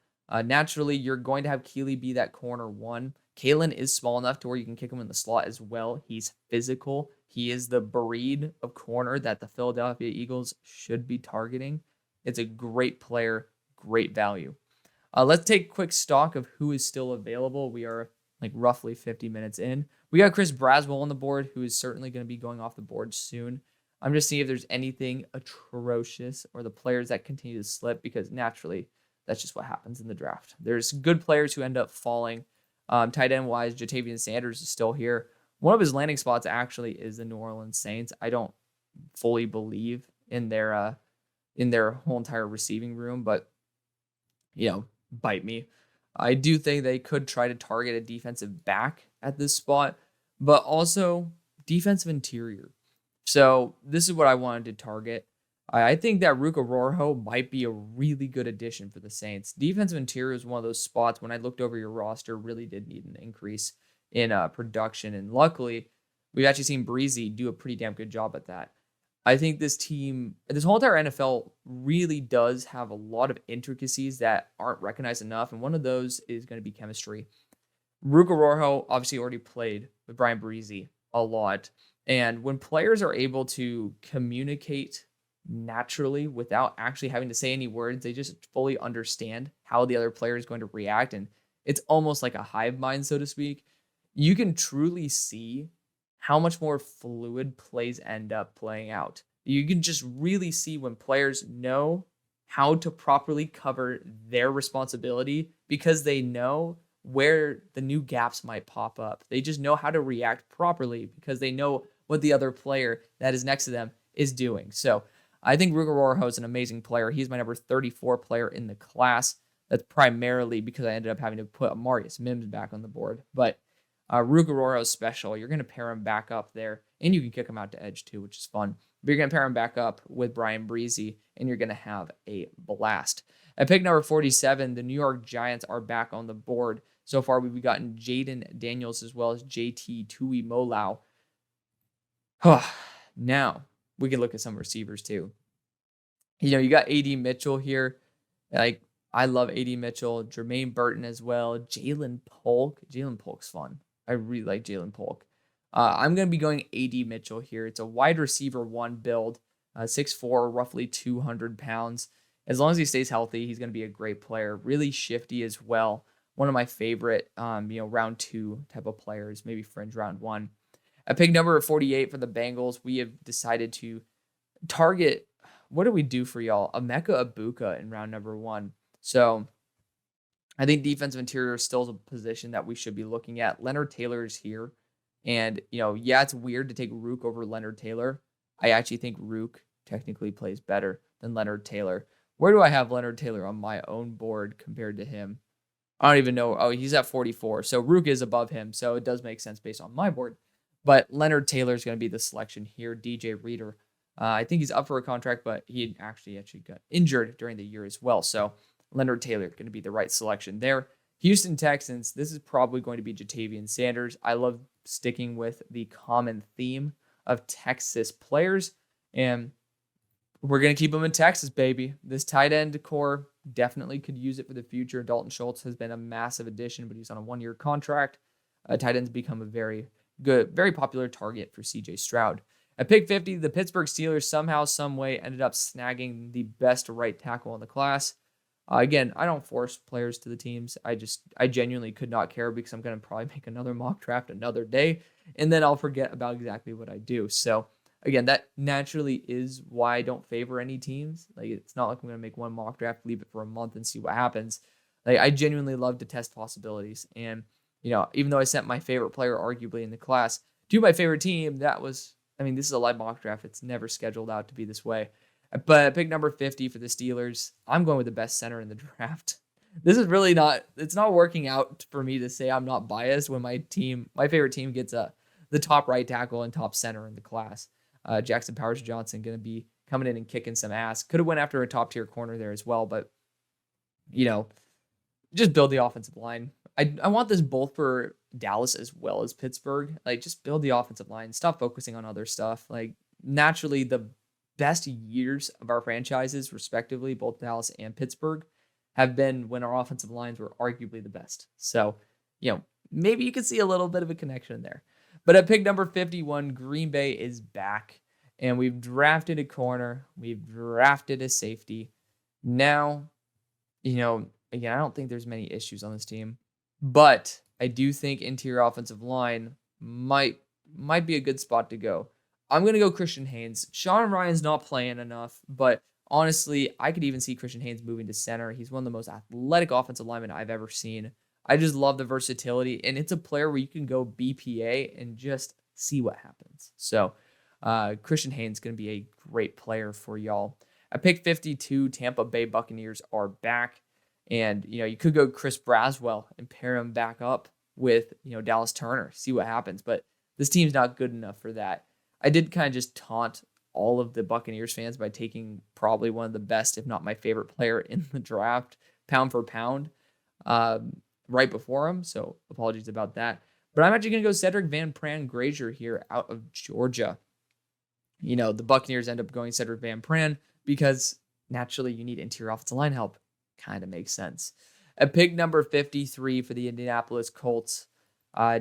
Naturally, you're going to have Keely be that corner one. Kalen is small enough to where you can kick him in the slot as well. He's physical. He is the breed of corner that the Philadelphia Eagles should be targeting. It's a great player, great value. Let's take quick stock of who is still available. We are roughly 50 minutes in. We got Chris Braswell on the board, who is certainly going to be going off the board soon. I'm just seeing if there's anything atrocious or the players that continue to slip, because naturally that's just what happens in the draft. There's good players who end up falling. Tight end wise, Jatavian Sanders is still here. One of his landing spots actually is the New Orleans Saints. I don't fully believe in their whole entire receiving room, but bite me. I do think they could try to target a defensive back at this spot, but also defensive interior. So this is what I wanted to target. I think that Ruka Rorho might be a really good addition for the Saints. Defensive interior is one of those spots when I looked over your roster really did need an increase in production. And luckily, we've actually seen Breezy do a pretty damn good job at that. I think this whole entire NFL really does have a lot of intricacies that aren't recognized enough. And one of those is going to be chemistry. Ruka Rorho obviously already played with Brian Breezy a lot. And when players are able to communicate naturally without actually having to say any words, they just fully understand how the other player is going to react. And it's almost like a hive mind, so to speak. You can truly see how much more fluid plays end up playing out. You can just really see when players know how to properly cover their responsibility because they know where the new gaps might pop up. They just know how to react properly because they know what the other player that is next to them is doing. So I think Ruka Rorho is an amazing player. He's my number 34 player in the class. That's primarily because I ended up having to put Amarius Mims back on the board. But Ruka Rorho is special. You're going to pair him back up there, and you can kick him out to edge too, which is fun. But you're going to pair him back up with Brian Breezy, and you're going to have a blast. At pick number 47, the New York Giants are back on the board. So far, we've gotten Jaden Daniels as well as JT Tuimoloau. Now, we can look at some receivers too. You got A.D. Mitchell here. I love A.D. Mitchell. Jermaine Burton as well. Jalen Polk. Jalen Polk's fun. I really like Jalen Polk. I'm going to be going A.D. Mitchell here. It's a wide receiver one build. 6'4", roughly 200 pounds. As long as he stays healthy, he's going to be a great player. Really shifty as well. One of my favorite, round two type of players, maybe fringe round one. At pick number 48 for the Bengals, we have decided to target, what do we do for y'all? Emeka Egbuka in round number one. So I think defensive interior is still a position that we should be looking at. Leonard Taylor is here. And, it's weird to take Rook over Leonard Taylor. I actually think Rook technically plays better than Leonard Taylor. Where do I have Leonard Taylor on my own board compared to him? I don't even know. Oh, he's at 44. So Rook is above him. So it does make sense based on my board. But Leonard Taylor is going to be the selection here. DJ Reader. I think he's up for a contract, but he actually got injured during the year as well. So Leonard Taylor going to be the right selection there. Houston Texans, this is probably going to be Jatavian Sanders. I love sticking with the common theme of Texas players. And We're going to keep him in Texas, baby. This tight end core definitely could use it for the future. Dalton Schultz has been a massive addition, but he's on a 1-year contract. Tight ends become a very good, very popular target for CJ Stroud. At pick 50, the Pittsburgh Steelers somehow, some way ended up snagging the best right tackle in the class. Again, I don't force players to the teams. I genuinely could not care because I'm going to probably make another mock draft another day, and then I'll forget about exactly what I do. So again, that naturally is why I don't favor any teams. Like, it's not like I'm going to make one mock draft, leave it for a month and see what happens. Like, I genuinely love to test possibilities. And, even though I sent my favorite player arguably in the class to my favorite team, this is a live mock draft. It's never scheduled out to be this way. But pick number 50 for the Steelers, I'm going with the best center in the draft. This is really it's not working out for me to say I'm not biased when my favorite team gets the top right tackle and top center in the class. Jackson Powers Johnson going to be coming in and kicking some ass. Could have went after a top tier corner there as well, but just build the offensive line. I want this both for Dallas as well as Pittsburgh. Like, just build the offensive line. Stop focusing on other stuff. Like, naturally, the best years of our franchises, respectively, both Dallas and Pittsburgh, have been when our offensive lines were arguably the best. So, maybe you could see a little bit of a connection there. But at pick number 51, Green Bay is back. And we've drafted a corner. We've drafted a safety. Now, again, I don't think there's many issues on this team. But I do think interior offensive line might be a good spot to go. I'm going to go Christian Haynes. Sean Ryan's not playing enough, but honestly, I could even see Christian Haynes moving to center. He's one of the most athletic offensive linemen I've ever seen. I just love the versatility, and it's a player where you can go BPA and just see what happens. So Christian Haynes is going to be a great player for y'all. At pick 52, Tampa Bay Buccaneers are back. And, you could go Chris Braswell and pair him back up with, Dallas Turner, see what happens. But this team's not good enough for that. I did kind of just taunt all of the Buccaneers fans by taking probably one of the best, if not my favorite player in the draft, pound for pound, right before him. So apologies about that. But I'm actually going to go Cedric Van Pran Grazier here out of Georgia. The Buccaneers end up going Cedric Van Pran because naturally you need interior offensive line help. Kind of makes sense. At pick number 53 for the Indianapolis Colts,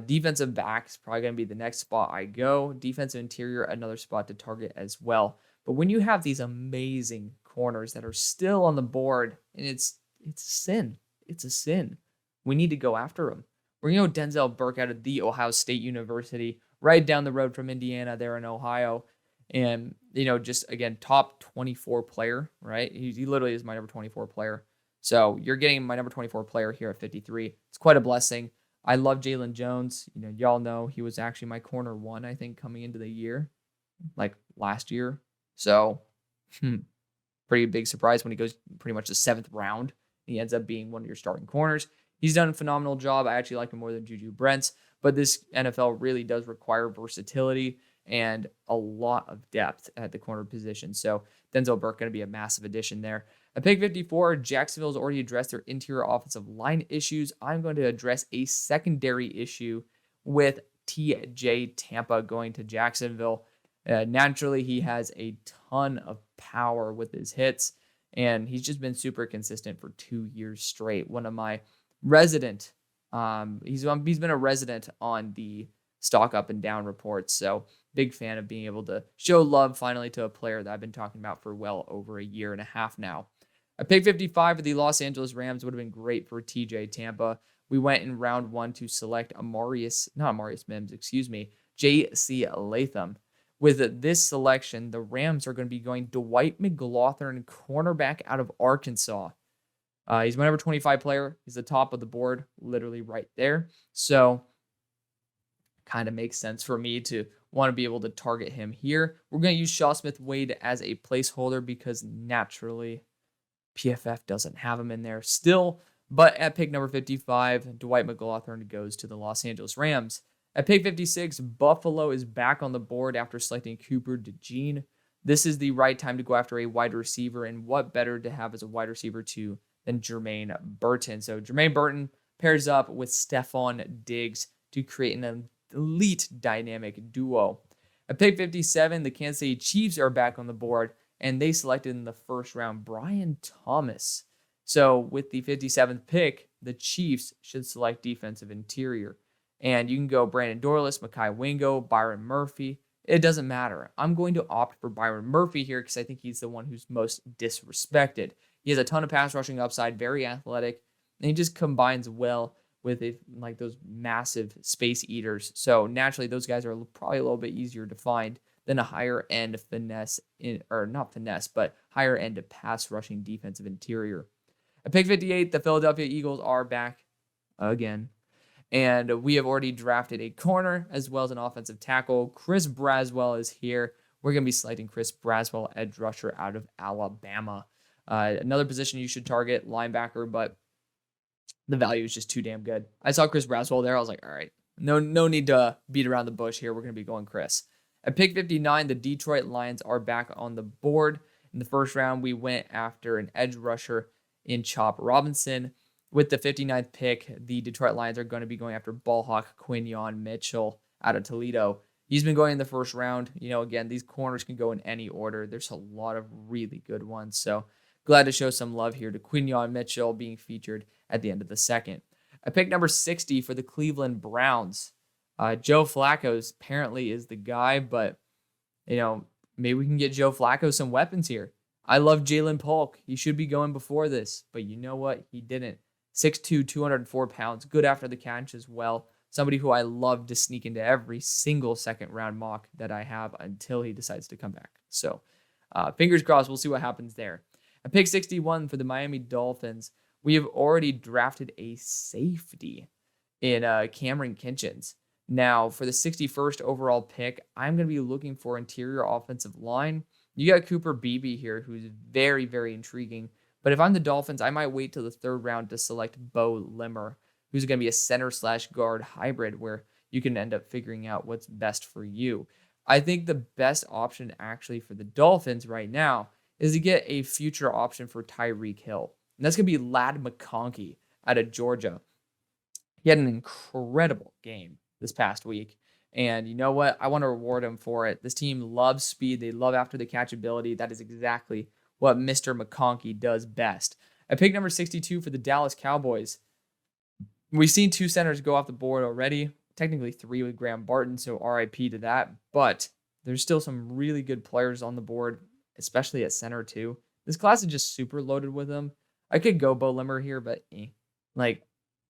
defensive back is probably going to be the next spot I go. Defensive interior, another spot to target as well. But when you have these amazing corners that are still on the board, and it's a sin. It's a sin. We need to go after them. We're going to go Denzel Burke out of The Ohio State University, right down the road from Indiana there in Ohio. And, just, again, top 24 player, right? He literally is my number 24 player. So you're getting my number 24 player here at 53. It's quite a blessing. I love Jalen Jones. Y'all know he was actually my corner one, I think, coming into the year, like last year. So pretty big surprise when he goes pretty much the 7th round. He ends up being one of your starting corners. He's done a phenomenal job. I actually like him more than Juju Brents, but this NFL really does require versatility and a lot of depth at the corner position. So Denzel Burke going to be a massive addition there. At pick 54, Jacksonville's already addressed their interior offensive line issues. I'm going to address a secondary issue with TJ Tampa going to Jacksonville. Naturally, he has a ton of power with his hits, and he's just been super consistent for 2 years straight. One of my resident, he's been a resident on the stock up and down reports, so big fan of being able to show love finally to a player that I've been talking about for well over a year and a half now. At pick 55 for the Los Angeles Rams would have been great for TJ Tampa. We went in round 1 to select J.C. Latham. With this selection, the Rams are going to be going Dwight McGlothern, cornerback out of Arkansas. He's my number 25 player. He's the top of the board, literally right there. So kind of makes sense for me to want to be able to target him here. We're going to use Shaw Smith-Wade as a placeholder because naturally PFF doesn't have him in there still. But at pick number 55, Dwight McGlothern goes to the Los Angeles Rams. At pick 56, Buffalo is back on the board after selecting Cooper DeJean. This is the right time to go after a wide receiver, and what better to have as a wide receiver too than Jermaine Burton. So Jermaine Burton pairs up with Stephon Diggs to create an elite dynamic duo. At pick 57, the Kansas City Chiefs are back on the board, and they selected in the first round Brian Thomas. So with the 57th pick, the Chiefs should select defensive interior. And you can go Brandon Dorlus, Mekhi Wingo, Byron Murphy. It doesn't matter. I'm going to opt for Byron Murphy here because I think he's the one who's most disrespected. He has a ton of pass rushing upside, very athletic, and he just combines well with like those massive space eaters. So naturally, those guys are probably a little bit easier to find than a higher end finesse, or not finesse, but higher end pass rushing defensive interior. At pick 58, the Philadelphia Eagles are back again. And we have already drafted a corner as well as an offensive tackle. Chris Braswell is here. We're going to be selecting Chris Braswell, edge rusher out of Alabama. Another position you should target, linebacker, but the value is just too damn good. I saw Chris Braswell there. I was like, all right, no need to beat around the bush here. We're going to be going Chris. At pick 59, the Detroit Lions are back on the board. In the first round, we went after an edge rusher in Chop Robinson. With the 59th pick, the Detroit Lions are going to be going after ballhawk Quinyon Mitchell out of Toledo. He's been going in the first round. Again, these corners can go in any order. There's a lot of really good ones. So glad to show some love here to Quinyon Mitchell being featured at the end of the second. At pick number 60 for the Cleveland Browns, Joe Flacco apparently is the guy, but, maybe we can get Joe Flacco some weapons here. I love Jalen Polk. He should be going before this, but you know what? He didn't. 6'2", 204 pounds, good after the catch as well. Somebody who I love to sneak into every single second-round mock that I have until he decides to come back. So fingers crossed, we'll see what happens there. At pick 61 for the Miami Dolphins, we have already drafted a safety in Cameron Kinchens. Now, for the 61st overall pick, I'm going to be looking for interior offensive line. You got Cooper Beebe here, who's very, very intriguing. But if I'm the Dolphins, I might wait till the third round to select Bo Limmer, who's going to be a center/guard hybrid where you can end up figuring out what's best for you. I think the best option actually for the Dolphins right now is to get a future option for Tyreek Hill. And that's going to be Ladd McConkey out of Georgia. He had an incredible game this past week. And you know what? I want to reward him for it. This team loves speed. They love after the catch ability. That is exactly what Mr. McConkey does best. At pick number 62 for the Dallas Cowboys, we've seen two centers go off the board already. Technically three with Graham Barton, so RIP to that. But there's still some really good players on the board, especially at center too. This class is just super loaded with them. I could go Bo Limmer here, but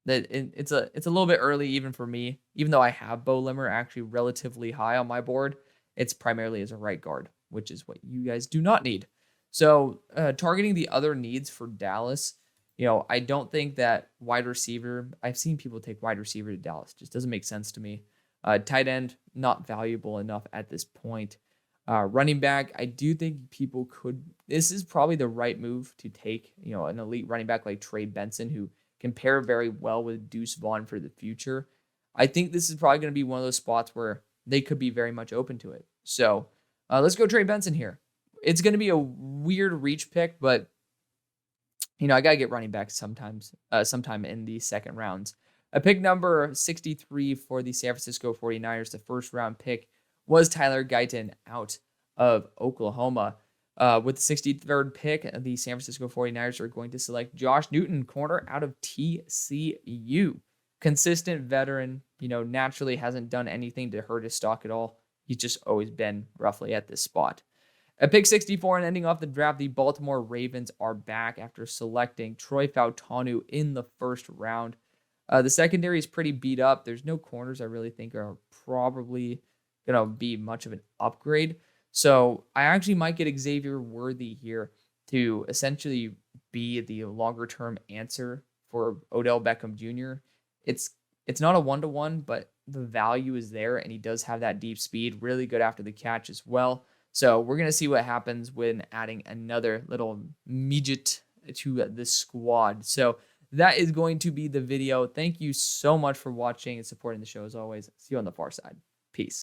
it's a little bit early even for me. Even though I have Bo Limmer actually relatively high on my board, it's primarily as a right guard, which is what you guys do not need. So targeting the other needs for Dallas, I don't think that wide receiver, I've seen people take wide receiver to Dallas. Just doesn't make sense to me. Tight end, not valuable enough at this point. Running back, I do think people could, this is probably the right move to take, an elite running back like Trey Benson, who can pair very well with Deuce Vaughn for the future. I think this is probably going to be one of those spots where they could be very much open to it. So let's go Trey Benson here. It's going to be a weird reach pick, but I got to get running back sometime in the second rounds. A pick number 63 for the San Francisco 49ers, the first round pick, was Tyler Guyton out of Oklahoma. With the 63rd pick, the San Francisco 49ers are going to select Josh Newton, corner out of TCU. Consistent veteran, naturally hasn't done anything to hurt his stock at all. He's just always been roughly at this spot. At pick 64 and ending off the draft, the Baltimore Ravens are back after selecting Troy Fautanu in the first round. The secondary is pretty beat up. There's no corners I really think are probably going to be much of an upgrade. So I actually might get Xavier Worthy here to essentially be the longer-term answer for Odell Beckham Jr. It's not a one-to-one, but the value is there, and he does have that deep speed, really good after the catch as well. So we're going to see what happens when adding another little midget to the squad. So that is going to be the video. Thank you so much for watching and supporting the show as always. See you on the far side.